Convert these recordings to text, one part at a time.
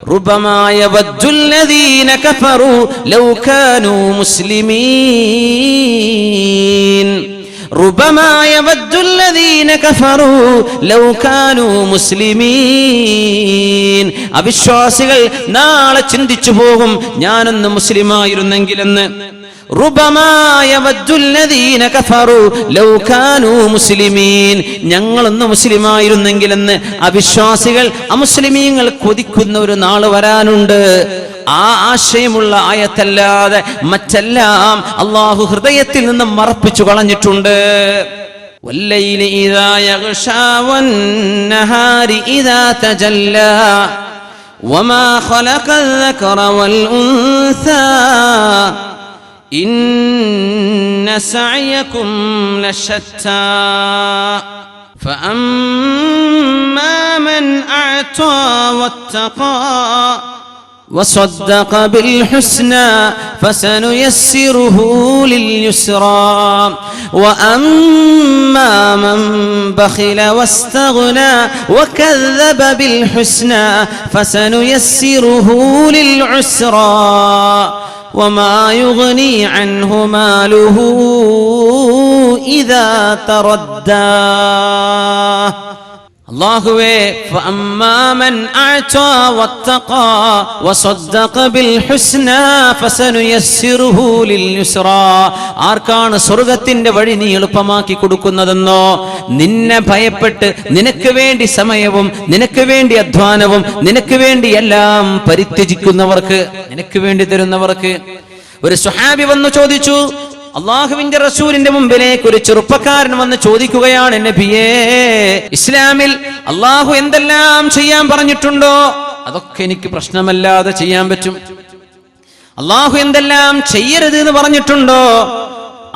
ربما يود الذين كفروا لو كانوا مسلمين ربما يود الذين كفروا لو كانوا مسلمين അവിശ്വാസികൾ നാളെ ചിന്തിച്ചു പോകും ഞാനൊന്ന് മുസ്ലിമായിരുന്നെങ്കിലെന്ന്. ربما يود الذين كفروا لو كانوا مسلمين ഞങ്ങളൊന്ന് മുസ്ലിമായിരുന്നെങ്കിലെന്ന് അവിശ്വാസികൾ അമുസ്ലിമീങ്ങൾ കൊതിക്കുന്ന ഒരു നാൾ വരാനുണ്ട്. ആ ആശയമുള്ള ആയത്തല്ലാതെ മറ്റെല്ലാം അല്ലാഹു ഹൃദയത്തിൽ നിന്ന് മറപ്പിച്ചു കളഞ്ഞിട്ടുണ്ട്. والليل إذا يغشى والنهار إذا تجلى وما خلق الذكر والأنثى إن سعيكم لشتى فأما من أعطى واتقى وصدق بالحسنى فسنيسره لليسرى وأما من بخل واستغنى وكذب بالحسنى فسنيسره للعسرى وما يغني عنه ماله إذا تردى അല്ലാഹുവേ فأما من أعطى واتقى وصدق بالحسنى فسنيسره لليسرى ആർക്കാണ് സ്വർഗ്ഗത്തിന്റെ വഴി നീ എളുപ്പമാക്കി കൊടുക്കുന്നതെന്നോ നിന്നെ ഭയപ്പെട്ട് നിനക്ക് വേണ്ടി സമയവും നിനക്ക് വേണ്ടി അധ്വാനവും നിനക്ക് വേണ്ടി എല്ലാം പരിത്യജിക്കുന്നവർക്ക് നിനക്ക് വേണ്ടി തരുന്നവർക്ക്. ഒരു സ്വഹാബി വന്നു ചോദിച്ചു, അള്ളാഹുവിന്റെ റസൂലിന്റെ മുമ്പിലേക്ക് ഒരു ചെറുപ്പക്കാരൻ വന്ന് ചോദിക്കുകയാണ്, നബിയേ, ഇസ്ലാമിൽ അള്ളാഹു എന്തെല്ലാം ചെയ്യാൻ പറഞ്ഞിട്ടുണ്ടോ അതൊക്കെ എനിക്ക് പ്രശ്നമല്ലാതെ ചെയ്യാൻ പറ്റും. അള്ളാഹു എന്തെല്ലാം ചെയ്യരുത് എന്ന് പറഞ്ഞിട്ടുണ്ടോ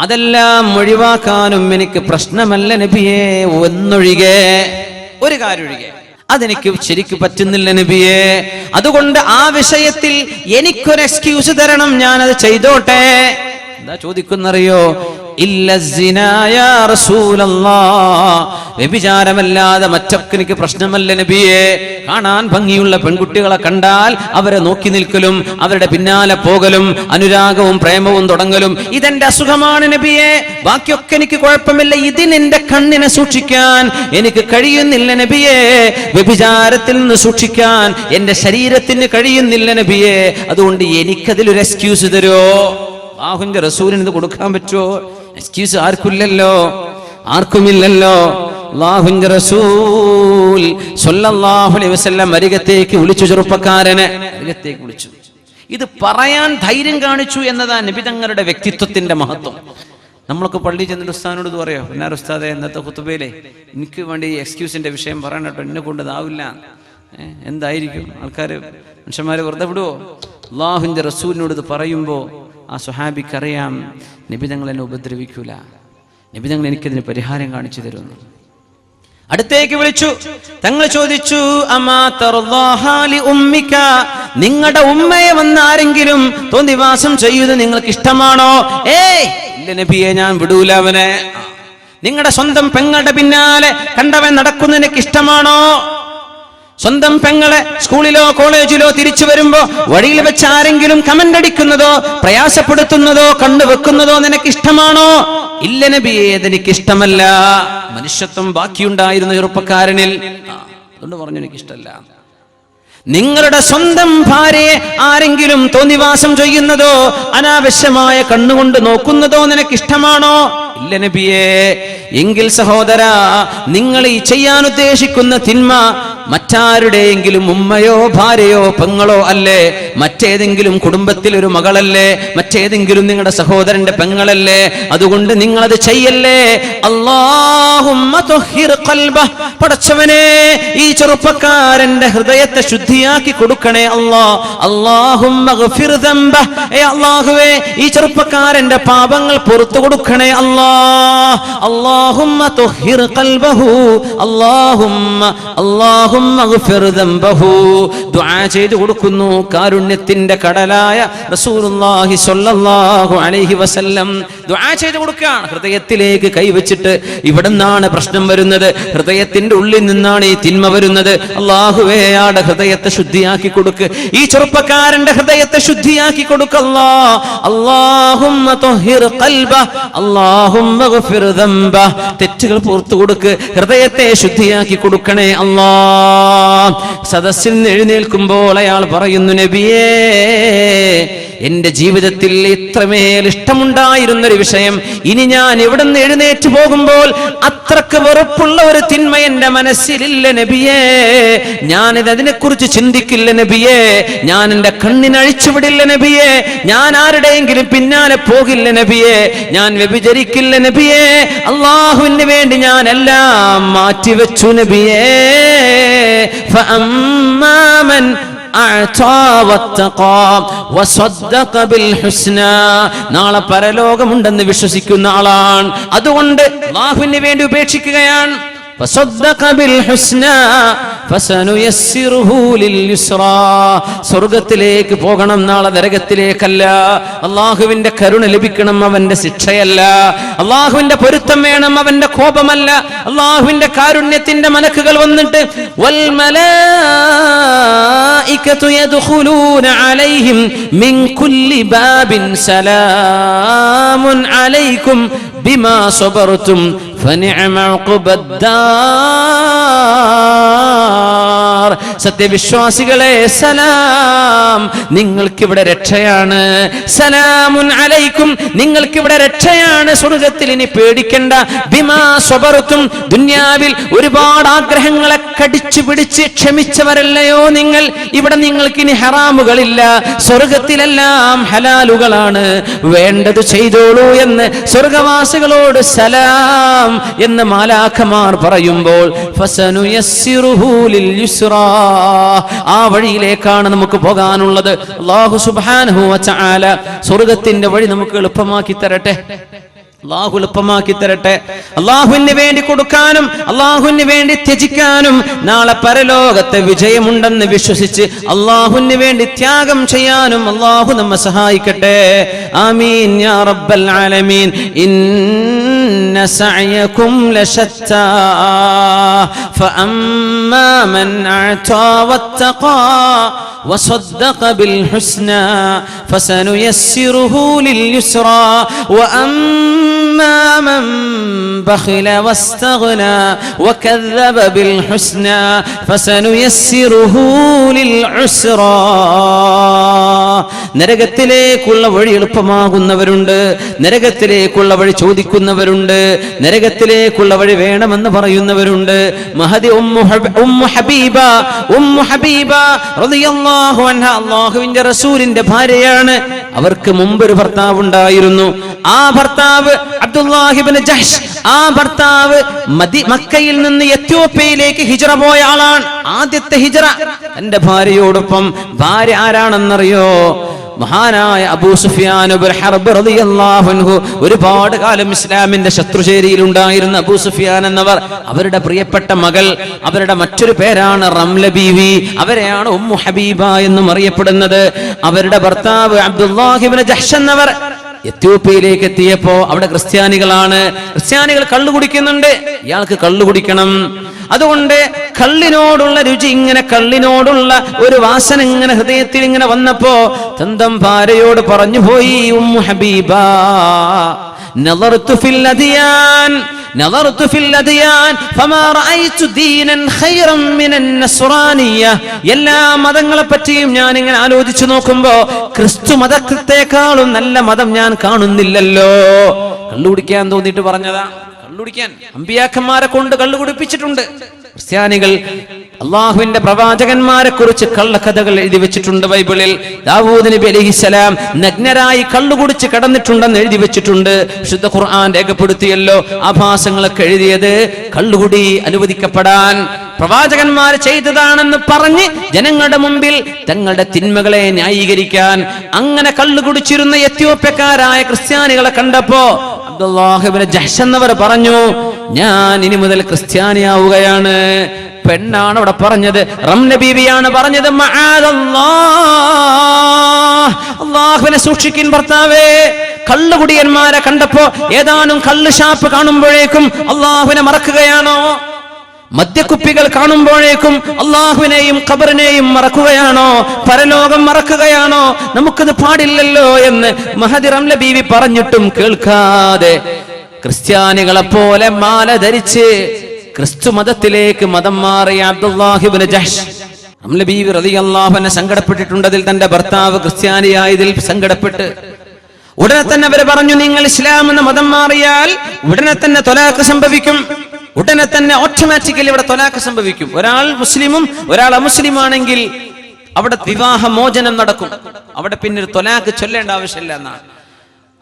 അതെല്ലാം ഒഴിവാക്കാനും എനിക്ക് പ്രശ്നമല്ല നബിയേ. ഒന്നൊഴികെ, ഒരു കാര്യം ഒഴികെ അതെനിക്ക് ശരിക്കും പറ്റുന്നില്ല നബിയേ. അതുകൊണ്ട് ആ വിഷയത്തിൽ എനിക്കൊരു എക്സ്ക്യൂസ് തരണം, ഞാനത് ചെയ്തോട്ടെ. എന്താ ചോദിക്കുന്നറിയോ? ഇല്ല സിനാ യാ റസൂലല്ലാഹ്, വ്യഭിചാരമല്ലാതെ മറ്റൊക്കെ എനിക്ക് പ്രശ്നമല്ല നബിയേ. കാണാൻ ഭംഗിയുള്ള പെൺകുട്ടികളെ കണ്ടാൽ അവരെ നോക്കി നിൽക്കലും അവരുടെ പിന്നാലെ പോകലും അനുരാഗവും പ്രേമവും തുടങ്ങലും ഇതെന്റെ അസുഖമാണ് നബിയേ. ബാക്കിയൊക്കെ എനിക്ക് കുഴപ്പമില്ല, ഇതിനെന്റെ കണ്ണിനെ സൂക്ഷിക്കാൻ എനിക്ക് കഴിയുന്നില്ല നബിയേ. വ്യഭിചാരത്തിൽ നിന്ന് സൂക്ഷിക്കാൻ എന്റെ ശരീരത്തിന് കഴിയുന്നില്ല നബിയേ. അതുകൊണ്ട് എനിക്കതിലൊരു എക്സ്ക്യൂസ് തരുമോ? അല്ലാഹുവിന്റെ റസൂലിന് ഇത് കൊടുക്കാൻ പറ്റുമോ? എക്സ്ക്യൂസ് ആർക്കില്ലല്ലോ, ആർക്കുമില്ലല്ലോ. അല്ലാഹുവിന്റെ റസൂൽ സ്വല്ലല്ലാഹു അലൈഹി വസല്ലം അരികത്തേക്ക് വിളിച്ചു, ചെറുപ്പക്കാരനെ അരികത്തേക്ക് വിളിച്ചു. ഇത് പറയാൻ ധൈര്യം കാണിച്ചു എന്നതാണ് നബി തങ്ങളുടെ വ്യക്തിത്വത്തിന്റെ മഹത്വം. നമ്മളൊക്കെ പള്ളി ചെന്നിട്ട് ഉസ്താദിനോട് ഇത് പറയോ, എന്നാ ഉസ്താദെ ഇന്നത്തെ ഖുതുബയിലെ എനിക്ക് വേണ്ടി എക്സ്ക്യൂസിന്റെ വിഷയം പറയണം കേട്ടോ, എന്നെ കൊണ്ട് ഇതാവില്ല. എന്തായിരിക്കും ആൾക്കാർ, മനുഷ്യന്മാരെ വെറുതെ വിടുവോ? അല്ലാഹുവിന്റെ റസൂലിനോട് ഇത് പറയുമ്പോൾ ആ സ്വഹാബിക്കറിയാം നബി തങ്ങൾ എന്നെ ഉപദ്രവിക്കൂല, നബി തങ്ങൾ എനിക്കതിന് പരിഹാരം കാണിച്ചു തരുന്നു. അടുത്തേക്ക് വിളിച്ചു. തങ്ങൾ ചോദിച്ചു, അമാ തർദാഹാ ലി ഉമ്മിക, നിങ്ങളുടെ ഉമ്മയെ വന്ന് ആരെങ്കിലും തോന്നിവാസം ചെയ്യുന്നത് നിങ്ങൾക്ക് ഇഷ്ടമാണോ? ഏയ് ഇല്ല നബിയെ, ഞാൻ വിടൂല അവനെ. നിങ്ങളുടെ സ്വന്തം പെങ്ങളുടെ പിന്നാലെ കണ്ടവൻ നടക്കുന്ന എനിക്ക് ഇഷ്ടമാണോ? സ്വന്തം പെങ്ങളെ സ്കൂളിലോ കോളേജിലോ തിരിച്ചു വരുമ്പോ വഴിയിൽ വെച്ച് ആരെങ്കിലും കമന്റ് അടിക്കുന്നതോ പ്രയാസപ്പെടുത്തുന്നതോ കണ്ടുവെക്കുന്നതോ നിനക്ക് ഇഷ്ടമാണോ? ഇല്ല നബിയേ, അതെനിക്ക് ഇഷ്ടമല്ല. മനുഷ്യത്വം ബാക്കിയുണ്ടായിരുന്ന ചെറുപ്പക്കാരനിൽ, അതുകൊണ്ട് പറഞ്ഞു എനിക്കിഷ്ടമല്ല. നിങ്ങളുടെ സ്വന്തം ഭാര്യയെ ആരെങ്കിലും തോന്നിവാസം ചെയ്യുന്നതോ അനാവശ്യമായ കണ്ണുകൊണ്ട് നോക്കുന്നതോ നിനക്ക് ഇഷ്ടമാണോ? ഇല്ല നബിയേ. എങ്കിൽ സഹോദരാ, നിങ്ങൾ ഈ ചെയ്യാൻ ഉദ്ദേശിക്കുന്ന തിന്മ മറ്റാരുടെയെങ്കിലും ഉമ്മയോ ഭാര്യയോ പെങ്ങളോ അല്ലേ, മറ്റേതെങ്കിലും കുടുംബത്തിൽ ഒരു മകളല്ലേ, മറ്റേതെങ്കിലും നിങ്ങളുടെ സഹോദരന്റെ പെങ്ങളല്ലേ. അതുകൊണ്ട് നിങ്ങളത് ചെയ്യല്ലേ. അല്ലാഹുമ്മ തുഹിർ ഖൽബഹ, പടച്ചവനെ ഈ ചെറുപ്പക്കാരന്റെ ഹൃദയത്തെ ശുദ്ധിയാക്കി കൊടുക്കണേ അല്ലാ. അല്ലാഹുമ്മ ഗഫിർ ദംബഹ, അല്ലാഹുവേ ഈ ചെറുപ്പക്കാരന്റെ പാപങ്ങൾ പുറത്തു കൊടുക്കണേ അല്ലാ. അല്ലാ അല്ലാഹുമ്മ തുഹിർ ഖൽബഹു അല്ലാഹുമ്മ ഗഫിർ ദംബഹു. ദുആ ചെയ്തു കൊടുക്കുന്നു കാരുണ്യത്തിന്റെ കടലായ റസൂലുള്ളാഹി സ്വല്ലല്ലാഹു അലൈഹി വസല്ലം ദുആ ചെയ്തു കൊടുക്കുകയാണ്. ഹൃദയത്തിലേക്ക് കൈവച്ചിട്ട് ഇവിടെ നിന്നാണ് പ്രശ്നം വരുന്നത്, ഹൃദയത്തിന്റെ ഉള്ളിൽ നിന്നാണ് ഈ തിന്മ വരുന്നത്. അല്ലാഹുവേ, ആടെ ഹൃദയത്തെ ശുദ്ധിയാക്കി കൊടുക്ക്, ഈ ചെറുപ്പക്കാരന്റെ ഹൃദയത്തെ ശുദ്ധിയാക്കി കൊടുക്കല്ലാ. അല്ലാഹുമ്മ തുഹിർ ഖൽബ അല്ലാഹുമ്മ ഗഫിർ ദംബ. തെറ്റുകൾ പുറത്തു കൊടുക്ക്, ഹൃദയത്തെ ശുദ്ധിയാക്കി കൊടുക്കണേ അല്ലാ. സദസ്സിൽ നിന്ന് എഴുന്നേൽക്കുമ്പോൾ അയാൾ പറയുന്നു, നബിയേ, എന്റെ ജീവിതത്തിൽ ഇത്രമേൽ ഇഷ്ടമുണ്ടായിരുന്നൊരു വിഷയം ഇനി ഞാൻ ഇവിടെ നിന്ന് എഴുന്നേറ്റ് പോകുമ്പോൾ അത്രക്ക് വെറുപ്പുള്ള ഒരു തിന്മ എന്റെ മനസ്സിലില്ല നബിയേ. ഞാനിത് അതിനെക്കുറിച്ച് ചിന്തിക്കില്ല നബിയേ. ഞാൻ എന്റെ കണ്ണിനഴിച്ചുവിടില്ല നബിയേ. ഞാൻ ആരുടെയെങ്കിലും പിന്നാലെ പോകില്ല നബിയേ. ഞാൻ വ്യഭിചരിക്കില്ല നബിയേ. അല്ലാഹുവിന് വേണ്ടി ഞാൻ എല്ലാം മാറ്റിവെച്ചു നബിയേ. ഫഅമ്മാമൻ നാളെ പരലോകമുണ്ടെന്ന് വിശ്വസിക്കുന്ന ആളാണ്, അതുകൊണ്ട് അല്ലാഹുവിന് വേണ്ടി ഉപേക്ഷിക്കുകയാണ്. സ്വർഗത്തിലേക്ക് പോകണം, നാളെ നരകത്തിലേക്കല്ല. അള്ളാഹുവിന്റെ കരുണ ലഭിക്കണം, അവന്റെ ശിക്ഷയല്ല. അള്ളാഹുവിന്റെ പൊരുത്തം വേണം, അവന്റെ കോപമല്ല. അള്ളാഹുവിന്റെ കാരുണ്യത്തിന്റെ മലക്കുകൾ വന്നിട്ട് വൽ മലായികതു യദ്ഖുലൂന അലൈഹിം മിൻ കുല്ലി ബാബിൻ സലാമുൻ അലൈക്കും ബിമാ സബർതും ഫനിഅമ ഉഖബദ്ദാർ. സത്യവിശ്വാസികളെ, സലാം, നിങ്ങൾക്കിവിടെ രക്ഷയാണ്. സലാമുൻ അലൈക്കും, നിങ്ങൾക്കിവിടെ രക്ഷയാണ്. സ്വർഗത്തിൽ ഇനി പേടിക്കണ്ട. ബിമാ സബർതും, ദുനിയാവിൽ ഒരുപാട് ആഗ്രഹങ്ങളെ കടിച്ചു പിടിച്ച് ക്ഷമിച്ചവരല്ലയോ നിങ്ങൾ. ഇവിടെ നിങ്ങൾക്കിനി ഹറാമുകളില്ല, സ്വർഗത്തിലെല്ലാം ഹലാലുകളാണ്. വേണ്ടത് ചെയ്തോളൂ എന്ന് സ്വർഗവാസികളോട് സലാം എന്ന് മാലാഖമാർ പറയുമ്പോൾ ഫസനുയസ്സിറുഹു ലിൽ യുസ്റാ, ആ വഴിയിലേക്കാണ് നമുക്ക് പോകാനുള്ളത്. അല്ലാഹു സുബ്ഹാനഹു വ തആല സ്വർഗ്ഗത്തിന്റെ വഴി നമുക്ക് എളുപ്പമാക്കി തരട്ടെ. അല്ലാഹു എളുപ്പമാക്കി തരട്ടെ. അല്ലാഹുവിന് വേണ്ടി കൊടുക്കാനും അല്ലാഹുവിന് വേണ്ടി ത്യജിക്കാനും നാളെ പരലോകത്തെ വിജയമുണ്ടെന്ന് വിശ്വസിച്ച് അല്ലാഹുവിന് വേണ്ടി ത്യാഗം ചെയ്യാനും അല്ലാഹു നമ്മെ സഹായിക്കട്ടെ. ആമീൻ യാ റബ്ബൽ ആലമീൻ. ഇന്ന സഅയകും ലശത്താ ഫഅമ്മാ മൻ അഅതാ വത്തഖാ വസദ്ദഖ ബിൽ ഹുസ്നാ ഫസനുയസ്സിറുഹു ലിൽ യുസ്റാ وأما من بخل واستغنى وكذب بالحسنى فسنيسره للعسرى. നരകത്തിലേക്കുള്ള വഴി എളുപ്പമാകുന്നവരുണ്ട്, നരകത്തിലേക്കുള്ള വഴി ചോദിക്കുന്നവരുണ്ട്, നരകത്തിലേക്കുള്ള വഴി വേണമെന്ന് പറയുന്നവരുണ്ട്. മഹദി ഉമ്മു ഹബീബ റളിയല്ലാഹു അൻഹ അല്ലാഹുവിന്റെ റസൂലിന്റെ ഭാര്യയാണ്. അവർക്ക് മുമ്പ് ഒരു ഭർത്താവ് ഉണ്ടായിരുന്നു. ആ ഭർത്താവ് അബ്ദുല്ലാഹ് ഇബ്നു ജഹ്ഷ്. ആ ഭർത്താവ് മക്കയിൽ നിന്ന് എത്യോപ്യയിലേക്ക് ഹിജ്റ പോയ ആളാണ്. ആദ്യത്തെ ഹിജ്റ തന്റെ ഭാര്യയോടൊപ്പം. ഭാര്യ ആരാണെന്നറിയോ? മഹാനായ അബൂ സുഫിയാൻ ഇബ്നു ഹർബ് റളിയല്ലാഹു അൻഹു. ഒരുപാട് കാലം ഇസ്ലാമിന്റെ ശത്രുചേരിയിൽ ഉണ്ടായിരുന്ന അബൂ സുഫിയാൻ എന്നവർ, അവരുടെ പ്രിയപ്പെട്ട മകൾ, അവരുടെ മറ്റൊരു പേരാണ് റംല ബീവി. അവരെയാണ് ഉമ്മു ഹബീബ എന്നും അറിയപ്പെടുന്നത്. അവരുടെ ഭർത്താവ് അബ്ദുല്ലാഹ് ഇബ്നു ജഹ്ഷ് എന്നവർ എത്യോപ്യയിലേക്ക് എത്തിയപ്പോ അവിടെ ക്രിസ്ത്യാനികളാണ്. ക്രിസ്ത്യാനികൾ കള്ളു കുടിക്കുന്നുണ്ട്. ഇയാൾക്ക് കള്ളു കുടിക്കണം. അതുകൊണ്ട് കള്ളിനോടുള്ള രുചി, ഇങ്ങനെ കള്ളിനോടുള്ള ഒരു വാസന ഇങ്ങനെ ഹൃദയത്തിൽ ഇങ്ങനെ വന്നപ്പോ സ്വന്തം ഭാര്യയോട് പറഞ്ഞു പോയി, ഉമ്മു ഹബീബ, നളർതു ഫിൽ അദിയാൻ ഫമാ റഅയ്തു ദീനൻ ഖൈറൻ മിനൻ നസ്റാനിയ്യ. എല്ലാ മതങ്ങളെ പറ്റിയും ഞാൻ ഇങ്ങനെ ആലോചിച്ചു നോക്കുമ്പോ ക്രിസ്തു മതത്തെക്കാളും നല്ല മതം ഞാൻ കാണുന്നില്ലല്ലോ. കള്ളുകുടിക്കാൻ തോന്നിയിട്ട് പറഞ്ഞതാ. കള്ളുകുടിക്കാൻ അമ്പിയാക്കന്മാരെ കൊണ്ട് കള്ളു കുടിപ്പിച്ചിട്ടുണ്ട് ക്രിസ്ത്യാനികൾ. അള്ളാഹുവിന്റെ പ്രവാചകന്മാരെ കുറിച്ച് കള്ളക്കഥകൾ എഴുതി വെച്ചിട്ടുണ്ട് ബൈബിളിൽ. ദാവൂദ് നബി അലൈഹിസ്സലാം നഗ്നരായി കള്ളുകുടിച്ച് കടന്നിട്ടുണ്ടെന്ന് എഴുതി വെച്ചിട്ടുണ്ട്. വിശുദ്ധ ഖുർആൻ രേഖപ്പെടുത്തിയല്ലോ. ആഭാസങ്ങളൊക്കെ എഴുതിയത് കള്ളുകുടി അനുവദിക്കപ്പെടാൻ പ്രവാചകന്മാർ ചെയ്തതാണെന്ന് പറഞ്ഞ് ജനങ്ങളുടെ മുമ്പിൽ തങ്ങളുടെ തിന്മകളെ ന്യായീകരിക്കാൻ. അങ്ങനെ കള്ളുകുടിച്ചിരുന്ന എത്യോപ്യക്കാരായ ക്രിസ്ത്യാനികളെ കണ്ടപ്പോ അബ്ദുല്ലാഹ് ഇബ്നു ജഹ്ഷ് എന്നവർ പറഞ്ഞു, ഞാൻ ഇനി മുതൽ ക്രിസ്ത്യാനിയാവുകയാണ്. പെണ്ണാണ് അവിടെ പറഞ്ഞത്, റംല ബീവിയാണ് പറഞ്ഞത്, അല്ലാഹുവിനെ സൂക്ഷിക്കിൻ ഭർത്താവേ. കള്ളുകുടിയന്മാരെ കണ്ടപ്പോ ഏതാനും കള്ള് ഷാപ്പ് കാണുമ്പോഴേക്കും അല്ലാഹുവിനെ മറക്കുകയാണോ? മദ്യക്കുപ്പികൾ കാണുമ്പോഴേക്കും അല്ലാഹുവിനെയും ഖബറിനെയും മറക്കുകയാണോ? പരലോകം മറക്കുകയാണോ? നമുക്കത് പാടില്ലല്ലോ എന്ന് മഹദി റംല ബീവി പറഞ്ഞിട്ടും കേൾക്കാതെ ക്രിസ്ത്യാനികളെ പോലെ മാല ധരിച്ച് ക്രിസ്തു മതത്തിലേക്ക് മതം മാറിയ അബ്ദുല്ലാഹി ഇബ്നു ജഹ്ഷ് റംല ബീവി റളിയല്ലാഹു അൻഹ സങ്കടപ്പെട്ടിട്ടുണ്ട്. അതിൽ തന്റെ ഭർത്താവ് ക്രിസ്ത്യാനിയായതിൽ സങ്കടപ്പെട്ട് ഉടനെ തന്നെ അവര് പറഞ്ഞു, നിങ്ങൾ ഇസ്ലാം എന്ന മതം മാറിയാൽ ഉടനെ തന്നെ ത്വലാഖ് സംഭവിക്കും. ഉടനെ തന്നെ ഓട്ടോമാറ്റിക്കലി ഇവിടെ ത്വലാഖ് സംഭവിക്കും. ഒരാൾ മുസ്ലിമും ഒരാൾ അമുസ്ലിമാണെങ്കിൽ അവിടെ വിവാഹ മോചനം നടക്കും. അവിടെ പിന്നെ ത്വലാഖ് ചൊല്ലേണ്ട ആവശ്യമില്ല എന്നാണ്.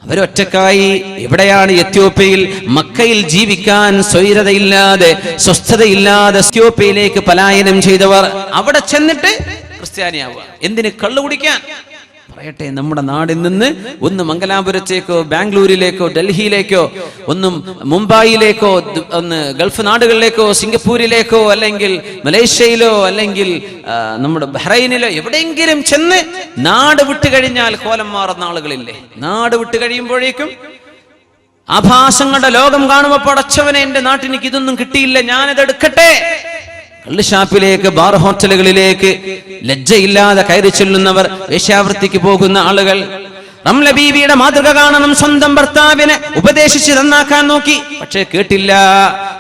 അവരൊറ്റക്കായി എവിടെയാണ്? എത്യോപ്യയിൽ, മക്കയിൽ ജീവിക്കാൻ സ്വൈരതയില്ലാതെ സ്വസ്ഥതയില്ലാതെ എത്യോപ്യയിലേക്ക് പലായനം ചെയ്തവർ അവിടെ ചെന്നിട്ട് ക്രിസ്ത്യാനിയാവുക. എന്തിന്? കള്ളു കുടിക്കാൻ. പറയട്ടെ, നമ്മുടെ നാടിൽ നിന്ന് ഒന്ന് മംഗലാപുരത്തേക്കോ ബാംഗ്ലൂരിലേക്കോ ഡൽഹിയിലേക്കോ ഒന്നും മുംബൈയിലേക്കോ ഒന്ന് ഗൾഫ് നാടുകളിലേക്കോ സിംഗപ്പൂരിലേക്കോ അല്ലെങ്കിൽ മലേഷ്യയിലോ അല്ലെങ്കിൽ നമ്മുടെ ബഹ്റൈനിലോ എവിടെയെങ്കിലും ചെന്ന് നാട് വിട്ടുകഴിഞ്ഞാൽ കോലം മാറുന്ന ആളുകളില്ലേ? നാട് വിട്ട് കഴിയുമ്പോഴേക്കും ആഭാസങ്ങളുടെ ലോകം കാണുമ്പോൾ പടച്ചവനെ, എന്റെ നാട്ടിലേക്ക് ഇതൊന്നും കിട്ടിയില്ല, ഞാനിത് എടുക്കട്ടെ. കള്ളുഷാപ്പിലേക്ക്, ബാർ ഹോട്ടലുകളിലേക്ക് ലജ്ജയില്ലാതെ കയറി ചെല്ലുന്നവർ, വേശ്യാവൃത്തിക്ക് പോകുന്ന ആളുകൾ. റംല ബീവിയുടെ മാതൃക കാണണം. സ്വന്തം ഭർത്താവിനെ ഉപദേശിച്ച് നന്നാക്കാൻ നോക്കി, പക്ഷേ കേട്ടില്ല.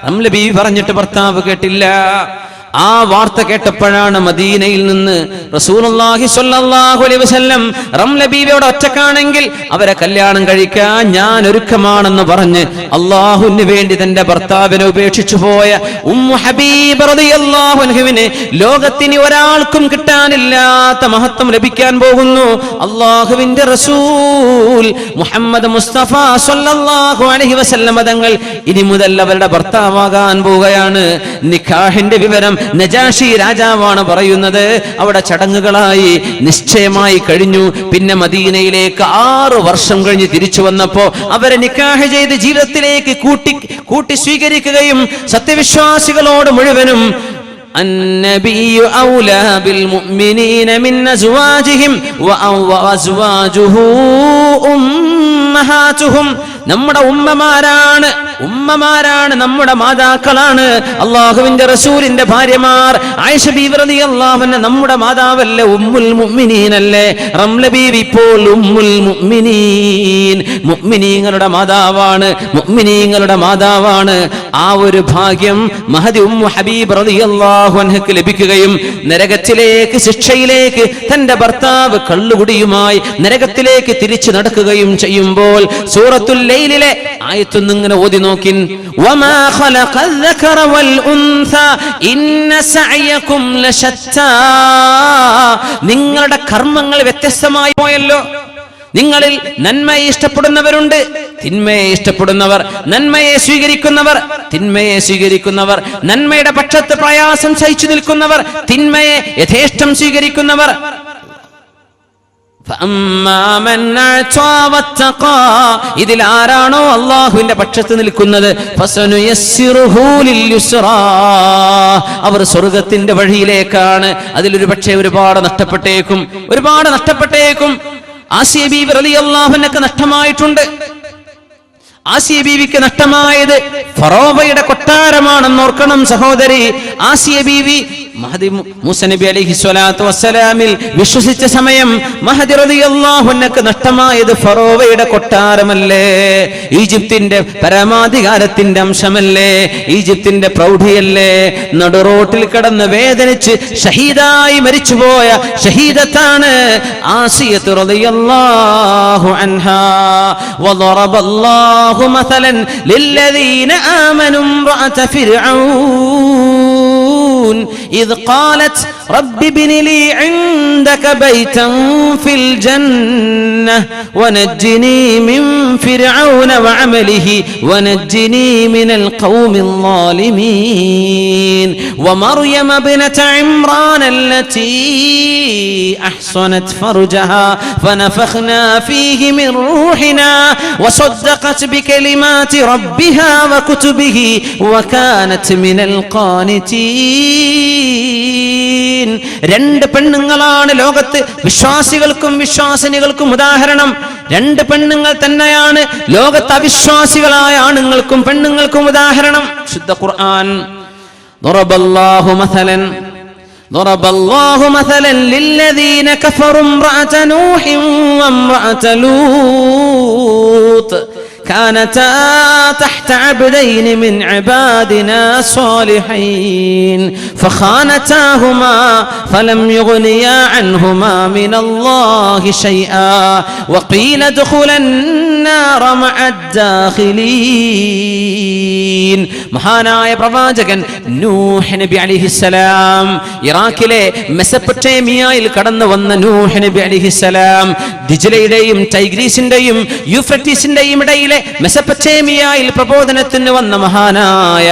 റംല ബീവി പറഞ്ഞിട്ട് ഭർത്താവ് കേട്ടില്ല. ആ വാർത്ത കേട്ടപ്പോഴാണ് മദീനയിൽ നിന്ന് റസൂലുള്ളാഹി സ്വല്ലല്ലാഹു അലൈഹി വസല്ലം റംല ബീവിയോട് ഒറ്റക്കാണെങ്കിൽ അവരെ കല്യാണം കഴിക്കാൻ ഞാൻ ഒരുക്കമാണെന്ന് പറഞ്ഞ് അല്ലാഹുവിന് വേണ്ടി തന്റെ ഭർത്താവിനെ ഉപേക്ഷിച്ചു പോയ ഉമ്മു ഹബീബ് റളിയല്ലാഹു അൻഹുവിനെ ലോകത്തിന് ഒരാൾക്കും കിട്ടാനില്ലാത്ത മഹത്വം ലഭിക്കാൻ പോകുന്നു. അല്ലാഹുവിന്റെ റസൂൽ മുഹമ്മദ് മുസ്തഫ സ്വല്ലല്ലാഹു അലൈഹി വസല്ലം തങ്ങൾ ഇനി മുതൽ അവരുടെ ഭർത്താവാകാൻ പോവുകയാണ്. നിക്കാഹിന്റെ വിവരം നജാഷി രാജാവാണ് പറയുന്നത്. അവിടെ ചടങ്ങുകളായി നിശ്ചയമായി കഴിഞ്ഞു. പിന്നെ മദീനയിലേക്ക് 6 വർഷം കഴിഞ്ഞ് തിരിച്ചു വന്നപ്പോ അവരെ നിക്കാഹ് ചെയ്ത് ജീവിതത്തിലേക്ക് കൂട്ടി സ്വീകരിക്കുകയും സത്യവിശ്വാസികളോട് മുഴുവനും النبي أولى بالمؤمنين من أزواجهم وأزواجه أمهاتهم. നമ്മുടെ ഉമ്മമാരാണ് നമ്മുടെ മാതാക്കളാണ്. അല്ലാഹുവിന്റെ റസൂലിന്റെ ഭാര്യമാർ. ആയിഷ ബീവി റളിയല്ലാഹു അൻഹ നമ്മുടെ മാതാവല്ലേ, ഉമ്മുൽ മുഅ്മിനീനല്ലേ. റംല ബീവി ഇപ്പോൾ ഉമ്മുൽ മുഅ്മിനീൻ, മുഅ്മിനീങ്ങളുടെ മാതാവാണ്. ആ ഒരു ഭാഗ്യം മഹദി ഉമ്മു ഹബീബ് റളിയല്ലാഹു അൻഹയ്ക്ക് ലഭിക്കുകയും നരകത്തിലേക്ക്, ശിക്ഷയിലേക്ക് തന്റെ ഭർത്താവ് കള്ളുകുടിയുമായി നരകത്തിലേക്ക് തിരിച്ചു നടക്കുകയും ചെയ്യുമ്പോൾ സൂറത്തുൽ ലൈലിലെ ആയത്തൊന്നും ഇങ്ങനെ ഓതി നോക്കിൻ. വമാ ഖലഖൽ ദകറ വൽ ഉൻസ ഇന്ന സഅയകും ലശത്താ. നിങ്ങളുടെ കർമ്മങ്ങൾ വ്യത്യസ്തമായി പോയല്ലോ. നിങ്ങളിൽ നന്മയെ ഇഷ്ടപ്പെടുന്നവരുണ്ട്, തിന്മയെ ഇഷ്ടപ്പെടുന്നവർ, നന്മയെ സ്വീകരിക്കുന്നവർ, തിന്മയെ സ്വീകരിക്കുന്നവർ, നന്മയുടെ പക്ഷത്ത് പ്രയാസം സഹിച്ചു നിൽക്കുന്നവർ, തിന്മയെ യഥേഷ്ടം സ്വീകരിക്കുന്നവർ. ഇതിൽ ആരാണോ അള്ളാഹുവിന്റെ പക്ഷത്ത് നിൽക്കുന്നത് അവർ സ്വർഗത്തിന്റെ വഴിയിലേക്കാണ്. അതിലൊരു പക്ഷേ ഒരുപാട് നഷ്ടപ്പെട്ടേക്കും. ആസിയ ബീവി റളിയല്ലാഹു അൻഹ നഷ്ടമായിട്ടുണ്ട്. ആസിയ ബീവിക്ക് നഷ്ടമായത് ഫറോവയുടെ കൊട്ടാരമാണെന്ന് ഓർക്കണം സഹോദരി. ആസിയ ബീവി മഹദി മൂസ നബി അലൈഹി സ്വലാത്തു വസ്സലാമിൽ വിശ്വസിച്ച സമയം മഹദി റളിയല്ലാഹു അൻഹു നഷ്ടമായത് ഫറോവയുടെ കൊട്ടാരമല്ലേ, ഈജിപ്തിന്റെ പരമാധികാരത്തിന്റെ അംശമല്ലേ, ഈജിപ്തിന്റെ പ്രൗഢിയല്ലേ. നടുറോട്ടിൽ കിടന്ന് വേദനിച്ച് ഷഹീദായി മരിച്ചുപോയ ഷഹീദത്താണ് ആസിയത്ത് റളിയല്ലാഹു അൻഹാ. വദറബല്ലാഹു മസലൻ ലില്ലദീന ആമനു ഇംറഅത ഫിർഔൻ إذ قالت رب ابن لي عندك بيتا في الجنة ونجني من فرعون وعمله ونجني من القوم الظالمين ومريم ابنة عمران التي أحصنت فرجها فنفخنا فيه من روحنا وصدقت بكلمات ربها وكتبه وكانت من القانتين. രണ്ട് പെണ്ണുങ്ങളാണ് ലോകത്ത് വിശ്വാസികൾക്കും വിശ്വാസിനികൾക്കും ഉദാഹരണം. രണ്ട് പെണ്ണുങ്ങൾ തന്നെയാണ് ലോകത്ത് അവിശ്വാസികളായ ആണുങ്ങൾക്കും പെണ്ണുങ്ങൾക്കും ഉദാഹരണം. ശുദ്ധ ഖുർആൻ ضرب الله مثلا للذين كفروا امرأة نوح وامرأة لوط كانتا تحت عبدين من عبادنا صالحين فخانتاهما فلم يغنيا عنهما من الله شيئا وقيل ادخلا النار مع الداخلين. മഹാനായ പ്രവാചകൻ നൂഹ് നബി അലൈഹിസ്സലാം, ഇറാഖിലെ മെസപ്പൊട്ടേമിയയിൽ കടന്നു വന്ന നൂഹ് നബി അലൈഹിസ്സലാം ദിജ്ലയുടെയും ടൈഗ്രീസിന്റെയും യൂഫ്രട്ടീസിന്റെയും ഇടയിലെ മെസപ്പൊട്ടേമിയയിൽ പ്രബോധനത്തിന് വന്ന മഹാനായ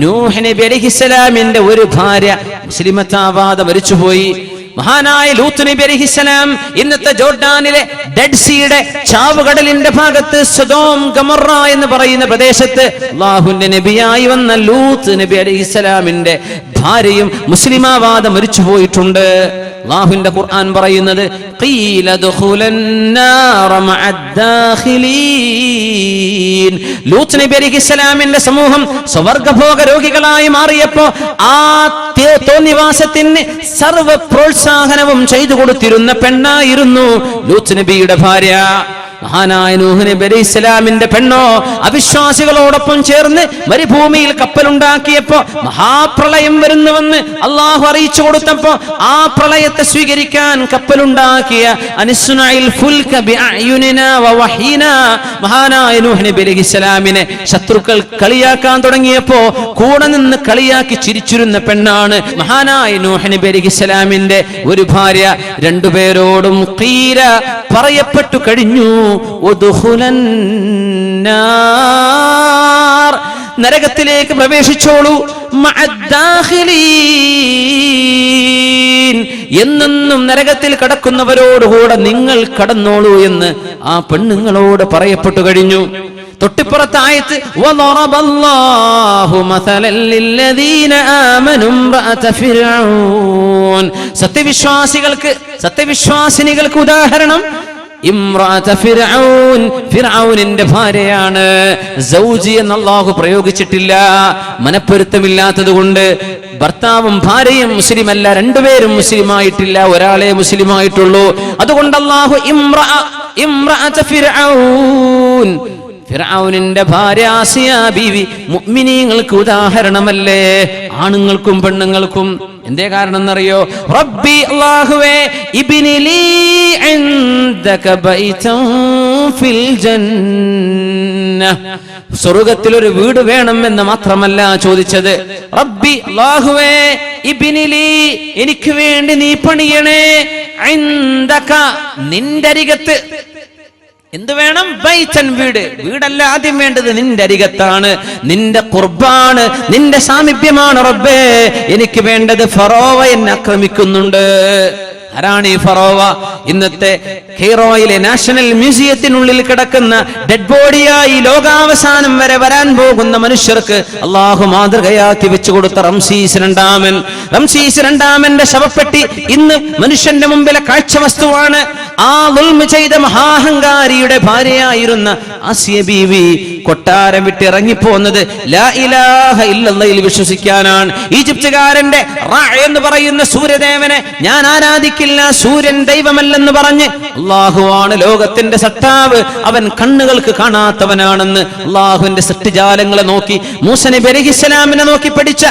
നൂഹ് നബി അലൈഹിസ്സലാമിന്റെ ഒരു ഭാര്യ മുസ്ലിമത്താവാതെ മരിച്ചുപോയി. മഹാനായ ലൂത്ത് നബി അലൈഹിസ്സലാം ഇന്നത്തെ ജോർഡാനിലെ ഡെഡ് സീയുടെ ചാവുകടലിന്റെ ഭാഗത്ത് സൊദോം ഗമൊറ എന്ന് പറയുന്ന പ്രദേശത്ത് അല്ലാഹുവിന്റെ നബിയായി വന്ന ലൂത്ത് നബി അലൈഹിസ്സലാമിന്റെ ഭാര്യയും മുസ്ലിമാവാതെ മരിച്ചു പോയിട്ടുണ്ട്. അല്ലാഹുവിന്റെ ഖുർആൻ പറയുന്നത് ഖീല ദഖുലന്നാറ മഅദ്ദാഖിലീൻ. ലൂത്ത് നബി അലൈഹിസ്സലാമിന്റെ സമൂഹം സ്വർഗ്ഗഭോഗ രോഗികളായി മാറിയപ്പോ ആ തോന്നിവാസത്തിന് സർവ്വ പ്രോത്സാഹനവും ചെയ്തു കൊടുത്തിരുന്ന പെണ്ണായിരുന്നു ലൂത്ത് നബിയുടെ ഭാര്യ. മഹാനായ നൂഹ് നബി അലൈഹിസ്സലാമിന്റെ പെണ്ണോ അവിശ്വാസികളോടൊപ്പം ചേർന്ന് മരുഭൂമിയിൽ കപ്പലുണ്ടാക്കിയപ്പോ മഹാപ്രളയം വരുന്നുവെന്ന് അള്ളാഹു അറിയിച്ചു കൊടുത്തപ്പോ ആ പ്രളയത്തെ സ്വീകരിക്കാൻ കപ്പലുണ്ടാക്കിയ അനിസ്നഇൽ ഫുൽക ബിഅയുനിനാ വവഹീനാ മഹാനായ നൂഹ് നബി അലൈഹിസ്സലാമിനെ ശത്രുക്കൾ കളിയാക്കാൻ തുടങ്ങിയപ്പോ കൂടെ നിന്ന് കളിയാക്കി ചിരിച്ചിരുന്ന പെണ്ണാണ് മഹാനായ നൂഹ് നബി അലൈഹിസ്സലാമിന്റെ ഒരു ഭാര്യ. രണ്ടുപേരോടും ഖീല പറയപ്പെട്ടു കഴിഞ്ഞു നരകത്തിലേക്ക് പ്രവേശിച്ചോളൂ എന്നെന്നും നരകത്തിൽ കടക്കുന്നവരോടുകൂടെ നിങ്ങൾ കടന്നോളൂ എന്ന് ആ പെണ്ണുങ്ങളോട് പറയപ്പെട്ടു കഴിഞ്ഞു. തൊട്ടിപ്പുറത്തെ ആയത്ത് വളറബല്ലാഹു മസലൻ ലില്ലദീന ആമനു ഇംറഅത ഫിർഔൻ. സത്യവിശ്വാസിനികൾക്ക് ഉദാഹരണം ഇംറഅത ഫിർഔൻ, ഫിർഔനിന്റെ ഭാര്യയാണ്. സൗജി എന്ന് അല്ലാഹു പ്രയോഗിച്ചിട്ടില്ല, മനപ്പൊരുത്തമില്ലാത്തത് കൊണ്ട്. ഭർത്താവും ഭാര്യയും മുസ്ലിമല്ല, രണ്ടുപേരും മുസ്ലിമായിട്ടില്ല, ഒരാളെ മുസ്ലിമായിട്ടുള്ളൂ. അതുകൊണ്ട് അല്ലാഹു ഇംറഅത ഫിർഔൻ, ഫിർഔനിന്റെ ഭാര്യ ആസിയ ബീവി മുഅ്മിനീങ്ങൾക്ക് ഉദാഹരണമല്ലേ, ആണുങ്ങൾക്കും പെണ്ണുങ്ങൾക്കും. എന്തേ കാരണം എന്നറിയോ? റബ്ബി അല്ലാഹുവേ ഇബ്നി ലീ ഇൻദക ബൈതൻ ഫിൽ ജന്ന, സ്വർഗ്ഗത്തിൽ ഒരു വീട് വേണം എന്ന് മാത്രമല്ല ചോദിച്ചത്. റബ്ബി അല്ലാഹുവേ ഇബ്നി ലീ, എനിക്ക് വേണ്ടി നീ പണിയണേ, ഇൻദക നിന്റെ അരികത്ത്. എന്ത് വേണം? ബൈതൻ, വീട്. വീടല്ല ആദ്യം വേണ്ടത്, നിന്റെ അരികത്താണ്, നിന്റെ ഖുർബാണ്, നിന്റെ സാമീപ്യമാണ് റബ്ബേ എനിക്ക് വേണ്ടത്. ഫറോവ എന്നെ ആക്രമിക്കുന്നുണ്ട്. ആരാണ് ഈ ഫറോവ? ഇന്നത്തെ കെയ്റോയിലെ നാഷണൽ മ്യൂസിയത്തിനുള്ളിൽ കിടക്കുന്ന ഡെഡ് ബോഡിയായി ലോകാവസാനം വരെ വരാൻ പോകുന്ന മനുഷ്യർക്ക് അള്ളാഹു മാതൃകയാക്കി വെച്ചു കൊടുത്ത റംസീസ് രണ്ടാമന്റെ ശവപ്പെട്ടി ഇന്ന് മനുഷ്യന്റെ മുമ്പിലെ കാഴ്ച വസ്തുവാണ്. ആ ദുൽമ ചെയ്ത മഹാഹങ്കാരിയുടെ ഭാര്യയായിരുന്ന ആസിയ ബീവി കൊട്ടാരം വിട്ട് ഇറങ്ങിപ്പോന്നത് ലാ ഇലാഹ ഇല്ലല്ലാഹയിൽ വിശ്വസിക്കാനാണ്. ഈജിപ്തുകാരന്റെ റാ എന്ന് പറയുന്ന സൂര്യദേവനെ ഞാൻ ആരാധിക്കില്ല, സൂര്യൻ ദൈവമല്ലെന്ന് പറഞ്ഞ് അള്ളാഹുവാണ് ലോകത്തിന്റെ സട്ടാവ്, അവൻ കണ്ണുകൾക്ക് കാണാത്തവനാണെന്ന് അള്ളാഹുവിന്റെ സൃഷ്ടിജാലങ്ങളെ നോക്കി മൂസ നബി അലൈഹിസ്സലാമിനെ നോക്കി പഠിച്ച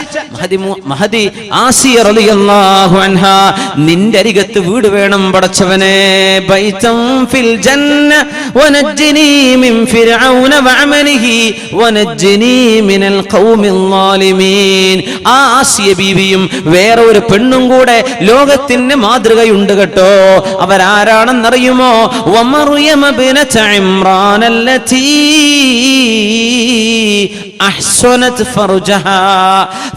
മഹദി ആസിയ റളിയല്ലാഹു അൻഹാ, നിന്റെ അരികത്ത് വീട് വേണം പടച്ചവനെ. ബൈതൻ ഫിൽ ജന്ന വനജ്ജിനി മിൻ ഫിർഔന വഅമലിഹി വനജ്ജിനി മിനൽ ഖൗമിൽ ളാലിമീൻ. ആ ആസിയ ബീവിയും വേറെ ഒരു പെണ്ണും കൂടെ ലോകത്തിന് മാതൃകയുണ്ട് കേട്ടോ. അവരാരാണെന്നറിയുമോ? വമർയമ ബിനത ഇമ്രാൻ അല്ലതി أحسنت فرجها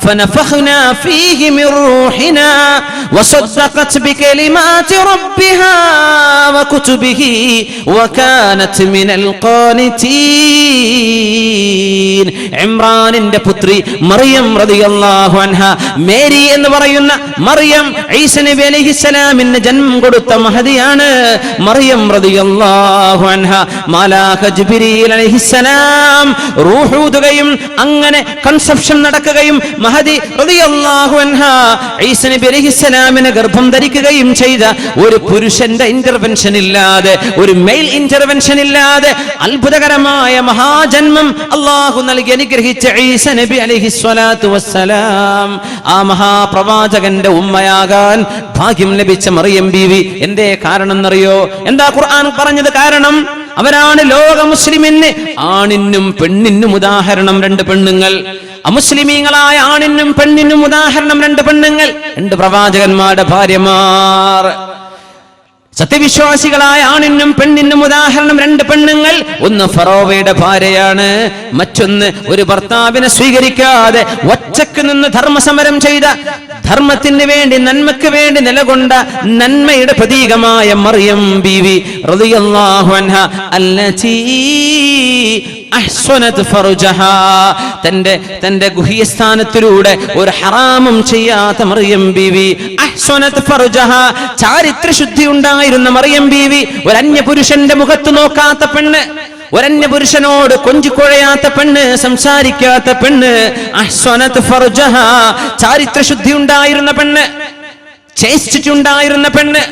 فنفخنا فيه من روحنا وصدقت بكلمات ربها وكتبه وكانت من القانتين. ഇമ്രാനിന്റെ പുത്രി മറിയം റളിയല്ലാഹു അൻഹ, മേരി എന്ന് പറയുന്ന മറിയം ഈസ നബി അലൈഹിസ്സലാമിന് ജന്മം കൊടുത്ത മഹദിയാണ് മറിയം റളിയല്ലാഹു അൻഹ. മാലാഖ ജിബ്രീൽ അലൈഹിസ്സലാം റൂഹ് ഊതുകയും അങ്ങനെ കൺസെപ്ഷൻ നടക്കുകയും മഹദി റളിയല്ലാഹു അൻഹ ഈസ നബി അലൈഹിസ്സലാമിനെ ഗർഭം ധരിക്കുകയും ചെയ്ത ഒരു പുരുഷന്റെ ഇന്റർവെൻഷൻ ഇല്ലാതെ, ഒരു മെയിൽ ഇന്റർവെൻഷൻ ഇല്ലാതെ അത്ഭുതകരമായ മഹാജന്മം അല്ലാഹു നൽകി അനുഗ്രഹിച്ച ഈസ നബി അലൈഹിസ്സലാത്തു വസ്സലാം, ആ മഹാപ്രവാചകന്റെ ഉമ്മയാകാൻ ഭാഗ്യം ലഭിച്ച മറിയം ബീവി. എന്തേ കാരണം എന്നറിയോ? എന്താ ഖുർആൻ പറഞ്ഞത് കാരണം? അവരാണ് ലോക മുസ്ലിമിന് ആണിനും പെണ്ണിനും ഉദാഹരണം രണ്ട് പെണ്ണുങ്ങൾ. അമുസ്ലിമീങ്ങളായ ആണിനും പെണ്ണിനും ഉദാഹരണം രണ്ട് പെണ്ണുങ്ങൾ, രണ്ട് പ്രവാചകന്മാരുടെ ഭാര്യമാർ. സത്യവിശ്വാസികളായ ആണിനും പെണ്ണിനും ഉദാഹരണം രണ്ട് പെണ്ണുങ്ങൾ. ഒന്ന് ഫറോവയുടെ ഭാര്യയാണ്, മറ്റൊന്ന് ഒരു ഭർത്താവിനെ സ്വീകരിക്കാതെ ഒറ്റക്ക് നിന്ന് ധർമ്മസമരം ചെയ്ത, ധർമ്മത്തിന് വേണ്ടി നന്മയ്ക്ക് വേണ്ടി നിലകൊണ്ട നന്മയുടെ പ്രതീകമായ മറിയം ബീവി റളിയല്ലാഹു അൻഹ അല്ലതി അഹ്സനത് ഫർജഹാ. തന്റെ ഗുഹ്യസ്ഥാനത്തിലൂടെ ഒരു ഹറാമും ചെയ്യാത്ത മറിയം ബീവി. അഹ്സനത് ഫർജഹാ, ചാരിത്ര ശുദ്ധി ഉണ്ടായിരുന്ന മറിയം ബീവി. ഒരു അന്യ പുരുഷന്റെ മുഖത്ത് നോക്കാത്ത പെണ്ണ്, ഒരന്യ പുരുഷനോട് കൊഞ്ചിക്കൊഴയാത്ത പെണ്ണ്, സംസാരിക്കാത്ത പെണ്ണ്. അഹ്സനത് ഫർജഹാ, ചാരിത്ര ശുദ്ധി ഉണ്ടായിരുന്ന പെണ്ണ്, ചേഷ്ടിറ്റി ഉണ്ടായിരുന്ന പെണ്ണ്,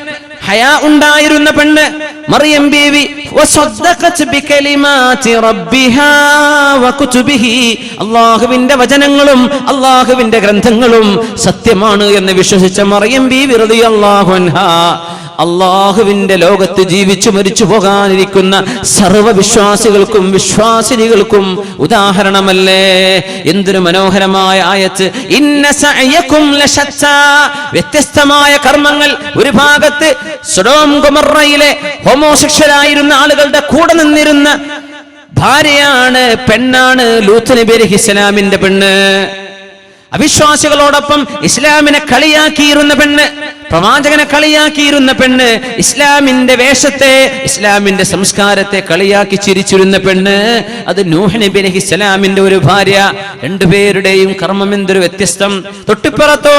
ഹയാ ഉണ്ടായിരുന്ന പെണ്ണ് മറിയം ബീവി. വസദ്ദഖത് ബികലിമാതി റബ്ബിഹാ വകുതുബിഹി, അല്ലാഹുവിന്റെ വചനങ്ങളും അല്ലാഹുവിന്റെ ഗ്രന്ഥങ്ങളും സത്യമാണ് എന്ന് വിശ്വസിച്ച മറിയം ബീവി റളിയല്ലാഹു അൻഹാ അള്ളാഹുവിന്റെ ലോകത്ത് ജീവിച്ചു മരിച്ചു പോകാനിരിക്കുന്ന സർവ്വവിശ്വാസികൾക്കും വിശ്വാസിനികൾക്കും ഉദാഹരണമല്ലേ? എന്തൊരു മനോഹരമായ ആയത്ത്. ഇന്ന സഅയകും ലശത്താ, വ്യത്യസ്തമായ കർമ്മങ്ങൾ. ഒരു ഭാഗത്ത് സൊഡോം ഗൊമൊറയിലെ ഹോമോസെക്ഷലായിരുന്ന ആളുകളുടെ കൂടെ നിന്നിരുന്ന ഭാര്യയാണ്, പെണ്ണാണ് ലൂത്ത് നബി അലൈഹിസ്സലാമിന്റെ പെണ്ണ്. അവിശ്വാസികളോടൊപ്പം ഇസ്ലാമിനെ കളിയാക്കിയിരുന്ന പെണ്ണ്, പ്രവാചകനെ കളിയാക്കിയിരുന്ന പെണ്ണ്, ഇസ്ലാമിന്റെ വേഷത്തെ, ഇസ്ലാമിന്റെ സംസ്കാരത്തെ കളിയാക്കി ചിരിച്ചിരുന്ന പെണ്ണ്, അത് നൂഹ് നബി അലൈഹിസ്സലാമിന്റെ ഒരു ഭാര്യ. രണ്ടുപേരുടെയും കർമ്മം എന്തൊരു വ്യത്യസ്തം. തൊട്ടിപ്പുറത്തോ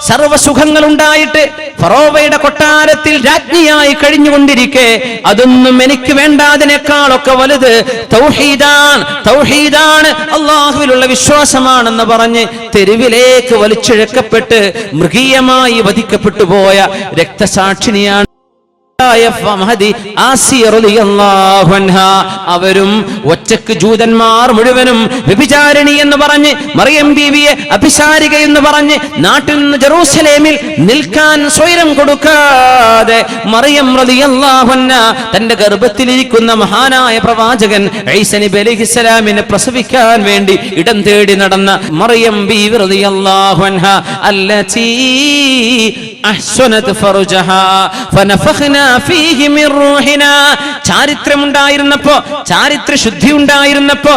സർവ്വസുഖങ്ങൾ ഉണ്ടായിട്ട് ഫറോവയുടെ കൊട്ടാരത്തിൽ രാജ്ഞിയായി കഴിഞ്ഞുകൊണ്ടിരിക്കെ, അതൊന്നും എനിക്ക് വേണ്ടാതിനേക്കാളൊക്കെ വലുത് തൗഹീദാണ്, തൗഹീദാണ്, അള്ളാഹുവിലുള്ള വിശ്വാസമാണെന്ന് പറഞ്ഞ് തെരുവിലേക്ക് വലിച്ചിഴക്കപ്പെട്ട് മൃഗീയമായി വധിക്കപ്പെട്ടു പോയ രക്തസാക്ഷിണിയാണ് അവരും. ഒറ്റക്ക് ജൂതന്മാർ മുഴുവനും വ്യഭിചാരിണി എന്ന് പറഞ്ഞ് മറിയം ബീവിയെ അഭിസാരിക എന്ന് പറഞ്ഞ് നാട്ടിൽ നിന്ന് ജെറൂസലേമിൽ നിൽക്കാൻ സ്വൈരം കൊടുക്കാതെ മറിയം റളിയല്ലാഹു അൻഹ തന്റെ ഗർഭത്തിലിരിക്കുന്ന മഹാനായ പ്രവാചകൻ ഈസ നബി അലൈഹിസ്സലാമിനെ പ്രസവിക്കാൻ വേണ്ടി ഇടം തേടി നടന്ന മറിയം ബീവി റളിയല്ലാഹു അൻഹ അല്ലതി അഹ്സനത് ഫർജഹാ ഫനഫഖ്നാ ഫീഹി മിർ റൂഹിനാ. ചാരിത്രമുണ്ടായിരുന്നപ്പോ, ചാരിത്ര ശുദ്ധി ഉണ്ടായിരുന്നപ്പോ,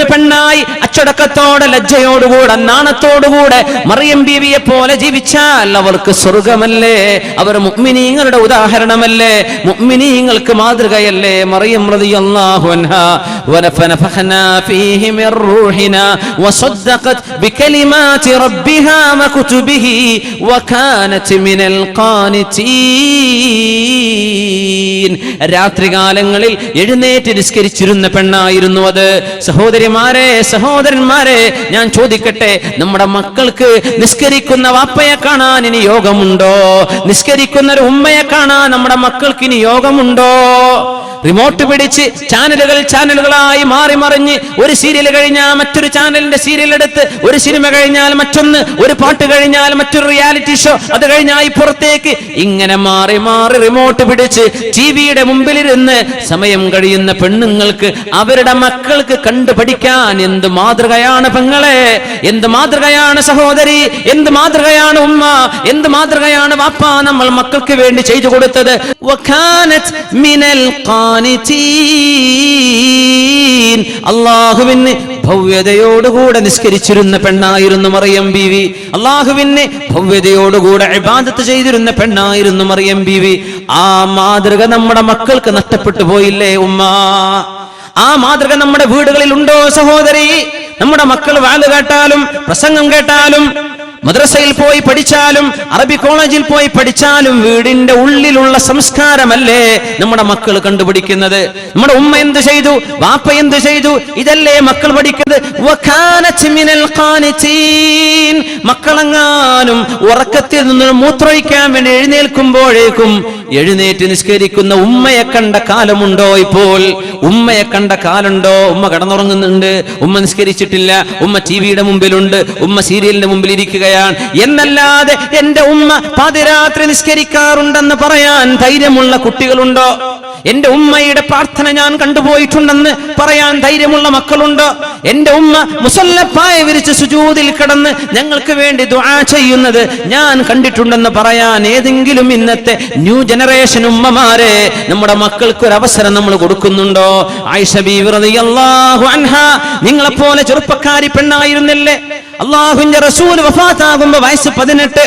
പെണ്ണായി അച്ചടക്കത്തോടെ, ലജ്ജയോടുകൂടെ, നാണത്തോടുകൂടെ മറിയം ബീവിയെ പോലെ ജീവിച്ചാൽ അവർക്ക് സ്വർഗമല്ലേ? അവർ മുഅ്മിനീങ്ങളുടെ ഉദാഹരണമല്ലേ? മുഅ്മിനീങ്ങൾക്ക് മാതൃകയല്ലേ മറിയം റളിയല്ലാഹു അൻഹാ? വനഫഖ്നാ ഫീഹി മിർ റൂഹിനാ വസദ്ദഖത് ബികലിമാതി റബ്ബിഹാ വകുതുബിഹി വകാനത് മിനൽ ഖാനിതീൻ. രാത്രികാലങ്ങളിൽ എഴുന്നേറ്റ് നിസ്കരിച്ചിരുന്ന പെണ്ണായിരുന്നു അത്. സഹോദരിമാരെ, സഹോദരന്മാരെ, ഞാൻ ചോദിക്കട്ടെ, നമ്മുടെ മക്കൾക്ക് നിസ്കരിക്കുന്ന വാപ്പയെ കാണാൻ ഇനി യോഗമുണ്ടോ? നിസ്കരിക്കുന്ന ഒരു ഉമ്മയെ കാണാൻ നമ്മുടെ മക്കൾക്ക് ഇനി യോഗമുണ്ടോ? റിമോട്ട് പിടിച്ച് ചാനലുകളായി മാറി മറിഞ്ഞ് ഒരു സീരിയൽ കഴിഞ്ഞാൽ മറ്റൊരു ചാനലിന്റെ സീരിയൽ എടുത്ത്, ഒരു സിനിമ കഴിഞ്ഞാൽ മറ്റൊന്ന്, ഒരു പാട്ട് കഴിഞ്ഞാൽ മറ്റൊരു റിയാലിറ്റി ഷോ, അത് കഴിഞ്ഞാൽ പുറത്തേക്ക്, ഇങ്ങനെ മാറി മാറി റിമോട്ട് പിടിച്ച് ടിവിയുടെ മുമ്പിലിരുന്ന് സമയം കഴിയുന്ന പെണ്ണുങ്ങൾക്ക് അവരുടെ മക്കൾക്ക് കണ്ടു പഠിക്കാൻ എന്ത് മാതൃകയാണ് പെങ്ങളെ, എന്ത് മാതൃകയാണ് സഹോദരി, എന്ത് മാതൃകയാണ് ഉമ്മ, എന്ത് മാതൃകയാണ് വാപ്പ നമ്മൾ മക്കൾക്ക് വേണ്ടി ചെയ്തു കൊടുത്തത്. വകാനത് മിനൽ ഖാനിതീൻ, അല്ലാഹുവിന് ഭവ്യതയോടുകൂടെ നിസ്കരിച്ചിരുന്ന പെണ്ണായിരുന്നു മറിയം ബീവി. അല്ലാഹുവിന് ഭവ്യതയോടുകൂടെ ഇബാദത്ത് ചെയ്തിരുന്ന പെണ്ണായിരുന്നു മറിയം ബീവി. ആ മാതൃക നമ്മുടെ മക്കൾക്ക് നഷ്ടപ്പെട്ടു പോയില്ലേ ഉമ്മ? ആ മാതൃക നമ്മുടെ വീടുകളിൽ ഉണ്ടോ സഹോദരി? നമ്മുടെ മക്കൾ വാല് കേട്ടാലും പ്രസംഗം കേട്ടാലും മദ്രസയിൽ പോയി പഠിച്ചാലും അറബി കോളേജിൽ പോയി പഠിച്ചാലും വീടിന്റെ ഉള്ളിലുള്ള സംസ്കാരമല്ലേ നമ്മുടെ മക്കൾ കണ്ടുപിടിക്കുന്നത്? നമ്മുടെ ഉമ്മ എന്ത് ചെയ്തു, വാപ്പ എന്ത് ചെയ്തു, ഇതല്ലേ മക്കൾ പഠിക്കുന്നത്. വകാനത് മിനൽ ഖാനിതീൻ, മക്കളെങ്ങാനും ഉറക്കത്തിൽ നിന്ന് മൂത്രമൊഴിക്കാൻ വേണ്ടി എഴുന്നേൽക്കുമ്പോഴേക്കും എഴുന്നേറ്റ് നിസ്കരിക്കുന്ന ഉമ്മയെ കണ്ട കാലമുണ്ടോ? ഇപ്പോൾ ഉമ്മയെ കണ്ട കാലുണ്ടോ? ഉമ്മ കിടന്നുറങ്ങുന്നുണ്ട്, ഉമ്മ നിസ്കരിച്ചിട്ടില്ല, ഉമ്മ ടിവിയുടെ മുമ്പിലുണ്ട്, ഉമ്മ സീരിയലിന്റെ മുമ്പിൽ ഇരിക്കുകയാണ് എന്നല്ലാതെ എന്റെ ഉമ്മ പാതിരാത്രി നിസ്കരിക്കാറുണ്ടെന്ന് പറയാൻ ധൈര്യമുള്ള കുട്ടികളുണ്ടോ? എന്റെ ഉമ്മയുടെ പ്രാർത്ഥന ഞാൻ കണ്ടുപോയിട്ടുണ്ടെന്ന് പറയാൻ ധൈര്യമുള്ള മക്കളുണ്ടോ? എന്റെ ഉമ്മ മുസല്ലപ്പായ വിരിച്ച് സുജൂദിൽ കിടന്ന് ഞങ്ങൾക്ക് വേണ്ടി ദുആ ചെയ്യുന്നത് ഞാൻ കണ്ടിട്ടുണ്ടെന്ന് പറയാൻ ഏതെങ്കിലും ഇന്നത്തെ ന്യൂ ജനറേഷൻ ഉമ്മമാരെ നമ്മുടെ മക്കൾക്ക് ഒരു അവസരം നമ്മൾ കൊടുക്കുന്നുണ്ടോ? ആയിഷ ബീവി റളിയല്ലാഹു അൻഹാ നിങ്ങളെപ്പോലെ ചെറുപ്പക്കാരി പെണ്ണായിരുന്നില്ലേ? അല്ലാഹുവിന്റെ റസൂൽ വഫാത്താകുമ്പോ വയസ്സ് 18.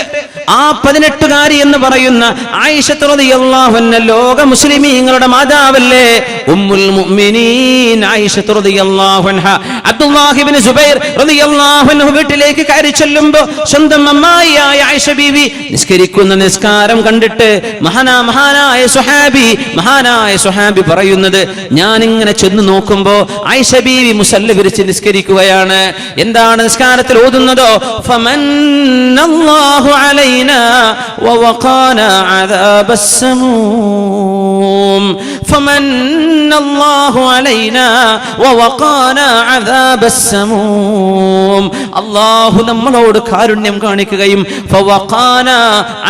ആ 18കാരി എന്ന് പറയുന്ന ആയിഷ റളിയല്ലാഹു അൻഹ ലോക മുസ്ലിമീങ്ങളുടെ മാതാവല്ലേ? ഉമ്മുൽ മുഅ്മിനീൻ ആയിഷ റളിയല്ലാഹു അൻഹ അബ്ദുല്ലാഹ് ഇബ്നു സുബൈർ റളിയല്ലാഹു അൻഹു വീട്ടിലേക്ക് കയറി ചെല്ലുമ്പോ സ്വന്തം അമ്മായിയായ ആയിഷ ബീവി നിസ്കരിക്കുന്ന നിസ്കാരം കണ്ടിട്ട് മഹാനായ സ്വഹാബി പറയുന്നത്, ഞാൻ ഇങ്ങനെ ചെന്ന് നോക്കുമ്പോ ആയിഷ ബീവി മുസല്ല വിരിച്ച് നിസ്കരിക്കുകയാണ്. എന്താണ് നിസ്കാരത്തിൽ ഓതുന്നതോ? ഫമന്നല്ലാഹു അലൈനാ വവഖാനാ അദാബസ്സമൂം, ഫമന്നല്ലാഹു അലൈനാ വവഖാനാ അദാബസ്സമൂം, അല്ലാഹു നമ്മളോട് കാരുണ്യം കാണിക്കുകയും ഫവഖാനാ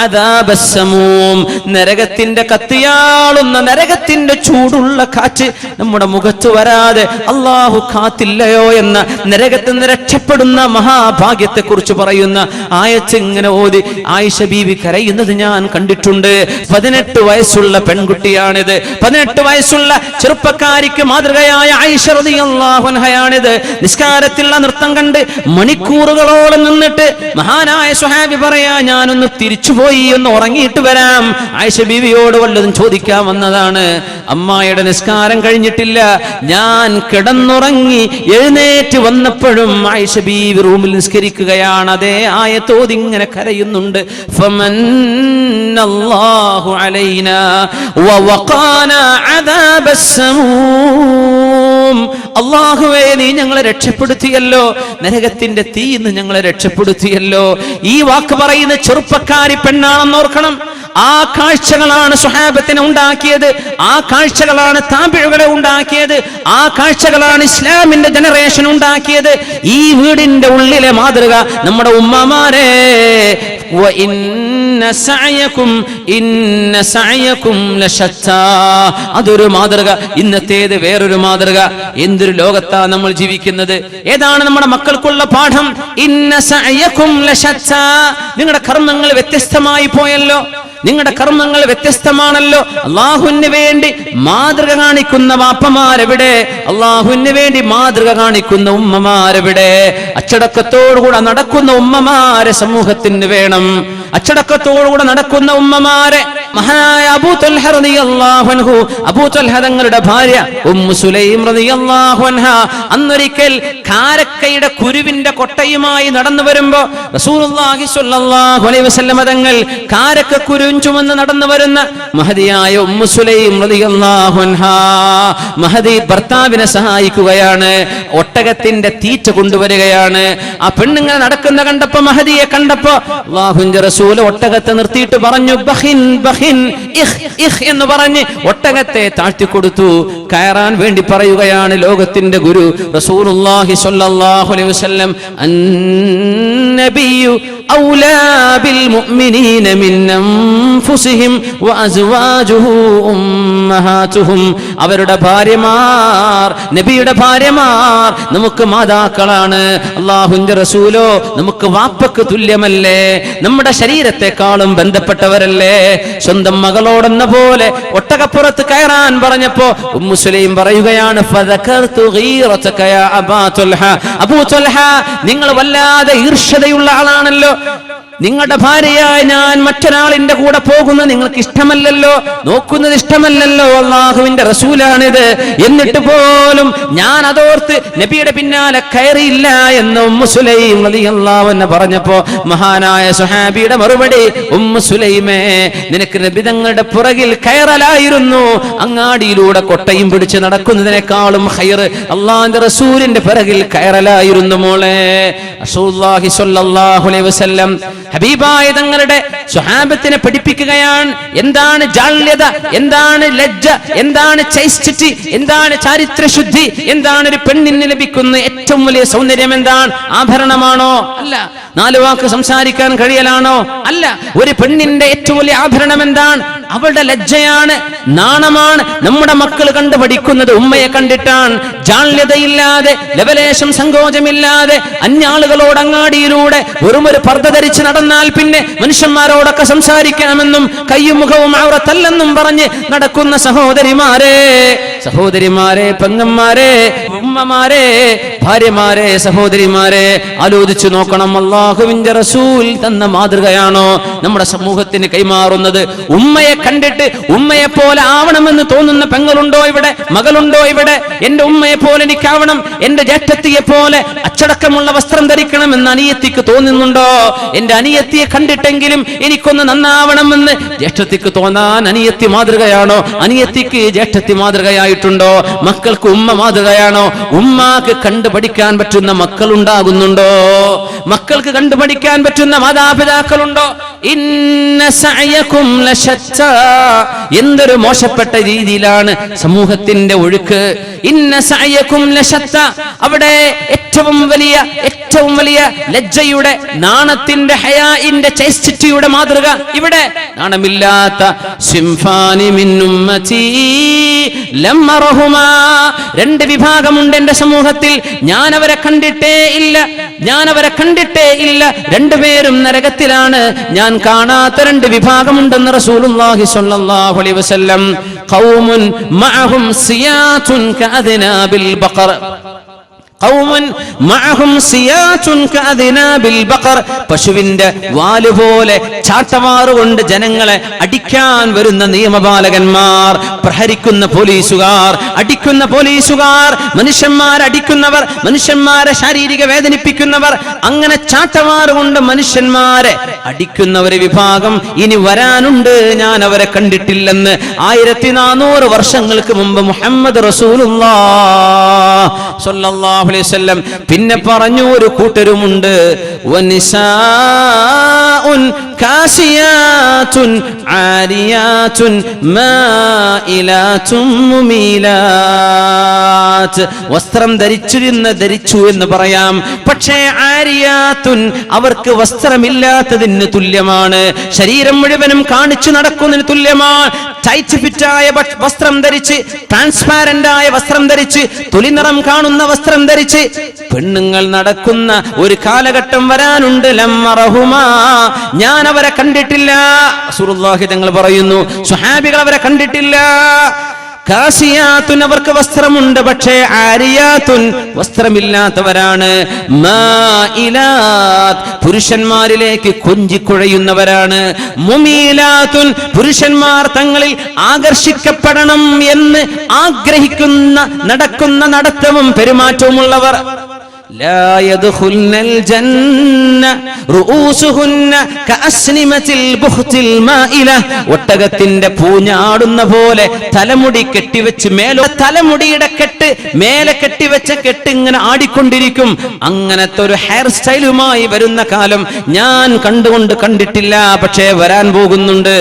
അദാബസ്സമൂം, നരകത്തിന്റെ കത്തിയാളുന്ന നരകത്തിന്റെ ചൂടുള്ള കാറ്റ് നമ്മുടെ മുഖത്ത് വരാതെ അല്ലാഹു കാത്തില്ലയോ എന്ന നരകത്തിൽ നിന്ന് രക്ഷപ്പെടുന്ന മഹാഭാഗ്യത്തെ കുറിച്ച് പറയുന്ന ആയത്ത് ഇങ്ങനെ ഓതി ആയിഷ ബീവി കരയുന്നത് ഞാൻ കണ്ടിട്ടുണ്ട്. 18 വയസ്സുള്ള പെൺകുട്ടിയാണിത്. 18 വയസ്സുള്ള ചെറുപ്പക്കാരിക്ക് മാതൃകയായ ആയിഷ റളിയല്ലാഹു അൻഹയാണിത്. നിസ്കാരത്തിലുള്ള നൃത്തം കണ്ട് മണിക്കൂറുകളോളം നിന്നിട്ട് മഹാനായ സ്വഹാബി പറയാ, ഞാനൊന്ന് തിരിച്ചുപോയി ഒന്ന് ഉറങ്ങിയിട്ട് വരാം. ആയിഷ ബീവിയോട് വല്ലതും ചോദിക്കാൻ വന്നതാണ്. അമ്മായിയുടെ നിസ്കാരം കഴിഞ്ഞിട്ടില്ല, ഞാൻ കിടന്നുറങ്ങി എഴുന്നേറ്റ് വന്നപ്പോഴും ആയിഷ ബീവി റൂമിൽ നിസ്കരിക്കുകയാണ്. അതേ ആയത്തോതി ഇങ്ങനെ കരയുന്നുണ്ട്. ഫമന്നല്ലാഹു അലൈനാ വവഖാനാ അദാബസ്സമൂം, അല്ലാഹുവേ നീ ഞങ്ങളെ രക്ഷപ്പെടുത്തിയല്ലോ, നരകത്തിന്റെ തീയിന്ന് ഞങ്ങളെ രക്ഷപ്പെടുത്തിയല്ലോ. ഈ വാക്ക് പറയുന്ന ചെറുപ്പക്കാരി പെണ്ണാണെന്ന് ഓർക്കണം. ആ കാഴ്ചകളാണ് സ്വഹാബത്തിനെ ഉണ്ടാക്കിയത്, ആ കാഴ്ചകളാണ് താബിഉകളെ ഉണ്ടാക്കിയത്, ആ കാഴ്ചകളാണ് ഇസ്ലാമിന്റെ ജനറേഷൻ ഉണ്ടാക്കിയത്. ഈ വീടിന്റെ ഉള്ളിലെ മാതൃക നമ്മുടെ ഉമ്മമാരെ, ഇന്ന സഅയകും ലശത്താ, അതൊരു മാതൃക, ഇന്നത്തേത് വേറൊരു മാതൃക. എന്തൊരു ലോകത്താ നമ്മൾ ജീവിക്കുന്നത്? ഏതാണ് നമ്മുടെ മക്കൾക്കുള്ള പാഠം? ഇന്ന സഅയകും ലശത്താ, നിങ്ങളുടെ കർമ്മങ്ങൾ വ്യത്യസ്തമായി പോയല്ലോ, നിങ്ങളുടെ കർമ്മങ്ങൾ വ്യത്യസ്തമാണല്ലോ. അല്ലാഹുവിന് വേണ്ടി മാതൃക കാണിക്കുന്ന വാപ്പമാരെവിടെ? അല്ലാഹുവിന് വേണ്ടി മാതൃക കാണിക്കുന്ന ഉമ്മമാരെവിടെ? അച്ചടക്കത്തോടുകൂടെ നടക്കുന്ന ഉമ്മമാരെ സമൂഹത്തിന് വേണം. അച്ചടക്കത്തോടുകൂടെ നടക്കുന്ന ഉമ്മമാരെ മഹാനായ അബൂ തൽഹ റളിയല്ലാഹു അൻഹു, അബൂ തൽഹ തങ്ങളുടെ ഭാര്യ ഉമ്മു സുലൈം റളിയല്ലാഹു അൻഹ അന്നൊരിക്കൽ കാരക്കയുടെ കുരുവിന്റെ കൊട്ടയുമായി നടന്നു വരുമ്പോ റസൂലുള്ളാഹി സ്വല്ലല്ലാഹു അലൈഹി വസല്ലം തങ്ങൾ കാരക്ക കുരു ചുമന്ന് നടന്നു വരുന്ന മഹദിയായ ഉമ്മു സുലൈം റളിയല്ലാഹു അൻഹ മഹദി ഭർത്താവിനെ സഹായിക്കുകയാണ്. ഒട്ടകത്തിന്റെ തീറ്റ കൊണ്ടുവരികയാണ്. ആ പെണ്ണുങ്ങൾ നടക്കുന്ന കണ്ടപ്പോ, മഹദിയെ കണ്ടപ്പോ അല്ലാഹുവിന്റെ റസൂൽ ഒട്ടകത്തെ നിർത്തിയിട്ട് പറഞ്ഞു, ബഖിൻ ബഖിൻ ഇഖ് ഇഖ് എന്ന് പറഞ്ഞ് ഒട്ടകത്തെ താഴ്ത്തിക്കൊടുത്തു. കയറാൻ വേണ്ടി പറയുകയാണ് ലോകത്തിന്റെ ഗുരു റസൂലുള്ളാഹി സ്വല്ലല്ലാഹു അലൈഹി വസല്ലം, അന്നബിയു ഔലാ ബിൽ മുഅ്മിനീന മിൻ അൻഫുസിഹിം വഅസ്വാജുഹു ഉമ്മഹാതുഹും. അവരുടെ ഭാര്യമാർ, നബിയുടെ ഭാര്യമാർ നമുക്ക് മാതാക്കളാണ്. അല്ലാഹുവിന്റെ റസൂലോ നമുക്ക് വാപ്പക്ക് തുല്യമല്ലേ, നമ്മുടെ ശരീരത്തെക്കാളും ബന്ധപ്പെട്ടവരല്ലേ. സ്വന്തം മകളോടെന്ന പോലെ ഒട്ടകപ്പുറത്ത് കയറാൻ പറഞ്ഞപ്പോ ഉമ്മു സുലൈം പറയുകയാണ്, ഫദകർതു ഗീറതക യാ അബാ തുൽഹ. അബൂ തുൽഹ, നിങ്ങൾ വല്ലാതെ ഈർഷ്യതയുള്ള ആളാണല്ലോ. നിങ്ങളുടെ ഭാര്യയായ ഞാൻ മറ്റൊരാളിന്റെ കൂടെ പോകുന്നത് നിങ്ങൾക്ക് ഇഷ്ടമല്ലല്ലോ, നോക്കുന്നത് ഇഷ്ടമല്ലല്ലോ. അള്ളാഹുവിന്റെ റസൂലാണിത്, എന്നിട്ട് പോലും ഞാൻ അതോർത്ത് നബിയുടെ പിന്നാലെ കയറിയില്ല എന്ന് ഉമ്മു സുലൈം റളിയല്ലാഹു അൻഹ പറഞ്ഞപ്പോ മഹാനായ സ്വഹാബിയുടെ മറുപടി, ഉമ്മു സുലൈമേ, നിനക്ക് നബി തങ്ങളുടെ പുറകിൽ കയറലായിരുന്നു. അങ്ങാടിയിലൂടെ കൊട്ടയും പിടിച്ച് നടക്കുന്നതിനേക്കാളും ഖൈർ അള്ളാഹുവിന്റെ റസൂലിന്റെ പിറകിൽ കയറലായിരുന്നു മോളെ. റസൂലുള്ളാഹി സ്വല്ലല്ലാഹു അലൈഹി വസല്ലം ഹബീബായ തങ്ങളുടെ സ്വഹാബത്തിനെ പഠിപ്പിക്കുകയാണ്. എന്താണ് ജാള്യത, എന്താണ് ലജ്ജ, എന്താണ് ചൈസ്റ്റിറ്റി, എന്താണ് ചാരിത്രശുദ്ധി, എന്താണ് ഒരു പെണ്ണിന് ലഭിക്കുന്ന ഏറ്റവും വലിയ സൗന്ദര്യം? എന്താണ്? ആഭരണമാണോ? അല്ല. 4 വാക്ക് സംസാരിക്കാൻ കഴിയലാണോ? അല്ല. ഒരു പെണ്ണിന്റെ ഏറ്റവും വലിയ ആഭരണം എന്താണ്? അവളുടെ ലജ്ജയാണ്, നാണമാണ്. നമ്മുടെ മക്കൾ കണ്ടു പഠിക്കുന്നത് ഉമ്മയെ കണ്ടിട്ടാണ്. ജാള്യതയില്ലാതെ, ലവലേശം സങ്കോചമില്ലാതെ അന്യാളുകളോട് അങ്ങാടിയിലൂടെ വെറുമൊരു പർദ്ദ ധരിച്ച് നടന്നാൽ പിന്നെ മനുഷ്യന്മാരോടൊക്കെ സംസാരിക്കണമെന്നും കയ്യും മുഖവും ഔറത്തല്ലെന്നും പറഞ്ഞ് നടക്കുന്ന സഹോദരിമാരെ, പെങ്ങന്മാരെ, ഉമ്മമാരെ, ഭാര്യമാരെ, സഹോദരിമാരെ, ആലോചിച്ചു നോക്കണം. അല്ലാഹുവിന്റെ റസൂൽ തന്ന മാതൃകയാണോ നമ്മുടെ സമൂഹത്തിന് കൈമാറുന്നത്? ഉമ്മയെ കണ്ടിട്ട് ഉമ്മയെ പോലെ ആവണമെന്ന് തോന്നുന്ന പെങ്ങളുണ്ടോ ഇവിടെ? മകളുണ്ടോ ഇവിടെ? എന്റെ ഉമ്മയെ പോലെ എനിക്കാവണം, എന്റെ ജ്യേഷ്ഠത്തിയെ പോലെ അച്ചടക്കമുള്ള വസ്ത്രം ധരിക്കണമെന്ന് അനിയത്തിക്ക് തോന്നുന്നുണ്ടോ? എന്റെ അനിയത്തിയെ കണ്ടിട്ടെങ്കിലും എനിക്കൊന്ന് നന്നാവണമെന്ന് ജ്യേഷ്ഠത്തിക്ക് തോന്നാൻ അനിയത്തി മാതൃകയാണോ? അനിയത്തിക്ക് ജ്യേഷ്ഠത്തി മാതൃകയായിട്ടുണ്ടോ? മക്കൾക്ക് ഉമ്മ മാതൃകയാണോ? ഉമ്മാക്ക് കണ്ടുപഠിക്കാൻ പറ്റുന്ന മക്കൾ ഉണ്ടാകുന്നുണ്ടോ? മക്കൾക്ക് കണ്ടുപഠിക്കാൻ പറ്റുന്ന മാതാപിതാക്കളുണ്ടോ? ഇന്ന സഅയകും ലശത്താ. എന്തൊരു മോശപ്പെട്ട രീതിയിലാണ് സമൂഹത്തിന്റെ ഒഴുക്ക്. ഇന്ന സഅയകും ലശത്താ. അവിടെ ഏറ്റവും വലിയ ലജ്ജയുടെ, നാണത്തിന്റെ, ഹയാഇന്റെ, ചൈസ്റ്റിറ്റിയുടെ മാതൃക ഇവിടെ. നാണമില്ലാത്ത സിംഫാനി മിൻ ഉമ്മതി ലം അറഹുമാ. 2 വിഭാഗമുണ്ട് എന്റെ സമൂഹത്തിൽ, ഞാൻ അവരെ കണ്ടിട്ടേ ഇല്ല. 2 പേരും നരകത്തിലാണ്. ഞാൻ കാണാത്ത 2 വിഭാഗമുണ്ടെന്ന് റസൂലുള്ളാഹി സ്വല്ലല്ലാഹു അലൈഹി വസല്ലം. ഖൗമുൻ മഅഹും സിയാതുൻ കഅദ്നാബിൽ ബഖർ. പശുവിന്റെ വാലുപോലെ ചാട്ടവാറുകൊണ്ട് ജനങ്ങളെ അടിക്കാൻ വരുന്ന നിയമപാലകന്മാർ, പ്രഹരിക്കുന്ന പോലീസുകാർ, അടിക്കുന്ന പോലീസുകാർ, മനുഷ്യന്മാരടിക്കുന്നവർ, മനുഷ്യന്മാരെ ശാരീരിക വേദനിപ്പിക്കുന്നവർ, അങ്ങനെ ചാട്ടവാറുകൊണ്ട് മനുഷ്യന്മാരെ അടിക്കുന്ന ഒരു വിഭാഗം ഇനി വരാനുണ്ട്. ഞാൻ അവരെ കണ്ടിട്ടില്ലെന്ന് 1400 വർഷങ്ങൾക്ക് മുമ്പ് മുഹമ്മദ് റസൂലുള്ളാഹി സ്വല്ലല്ലാഹു അലൈഹി വസല്ലം പിന്നെ പറഞ്ഞു, ഒരു കൂട്ടരുമുണ്ട്, വനിസാഉൻ കാസിയാതുൻ ആരിയാതുൻ മായിലാതുൻ മുമീലാത്ത്. വസ്ത്രം ധരിച്ചു എന്ന് പറയാം, പക്ഷേ ആരിയാതുൻ അവർക്ക് വസ്ത്രമില്ലാത്തതിന് തുല്യമാണ്. ശരീരം മുഴുവനും കാണിച്ചു നടക്കുന്നതിന് തുല്യമാണ്. ടൈറ്റ് ഫിറ്റായ വസ്ത്രം ധരിച്ച്, ട്രാൻസ്പാരന്റ് ആയ വസ്ത്രം ധരിച്ച്, തൊലിനിറം കാണുന്ന വസ്ത്രം ധരിച്ച് പെണ്ണുങ്ങൾ നടക്കുന്ന ഒരു കാലഘട്ടം വരാനുണ്ട്. ലമ്മറഹുമാ. ഞാൻ അവരെ കണ്ടിട്ടില്ല. റസൂലുള്ളാഹി തങ്ങൾ പറയുന്നു, സ്വഹാബികൾ അവരെ കണ്ടിട്ടില്ല. കാസിയാത്തുൻ അവർക്ക് വസ്ത്രമുണ്ട്, പക്ഷേ ആരിയാത്തുൻ വസ്ത്രമില്ലാത്തവരാണ്. മായിലാത്ത് പുരുഷന്മാരിലേക്ക് കൊഞ്ചിക്കുഴയുന്നവരാണ്. മുമീലാത്തുൻ പുരുഷന്മാർ തങ്ങളിൽ ആകർഷിക്കപ്പെടണം എന്ന് ആഗ്രഹിക്കുന്ന നടക്കുന്ന നടത്തവും പെരുമാറ്റവുമുള്ളവർ. ലാ യദ്ഖുൽനൽ ജന്ന റൂസുഹുന്ന കഅസ്നിമത്തിൽ ബുഖ്തിൽ മാഇല. ഒട്ടകത്തിന്റെ പൂഞ്ഞാടുന്ന പോലെ തലമുടി കെട്ടിവെച്ച് തലമുടിയുടെ കെട്ട് മേലെ കെട്ടിവെച്ച കെട്ട് ഇങ്ങനെ ആടിക്കൊണ്ടിരിക്കും. അങ്ങനത്തെ ഒരു ഹെയർ സ്റ്റൈലുമായി വരുന്ന കാലം ഞാൻ കണ്ടിട്ടില്ല. പക്ഷേ വരാൻ പോകുന്നുണ്ട്.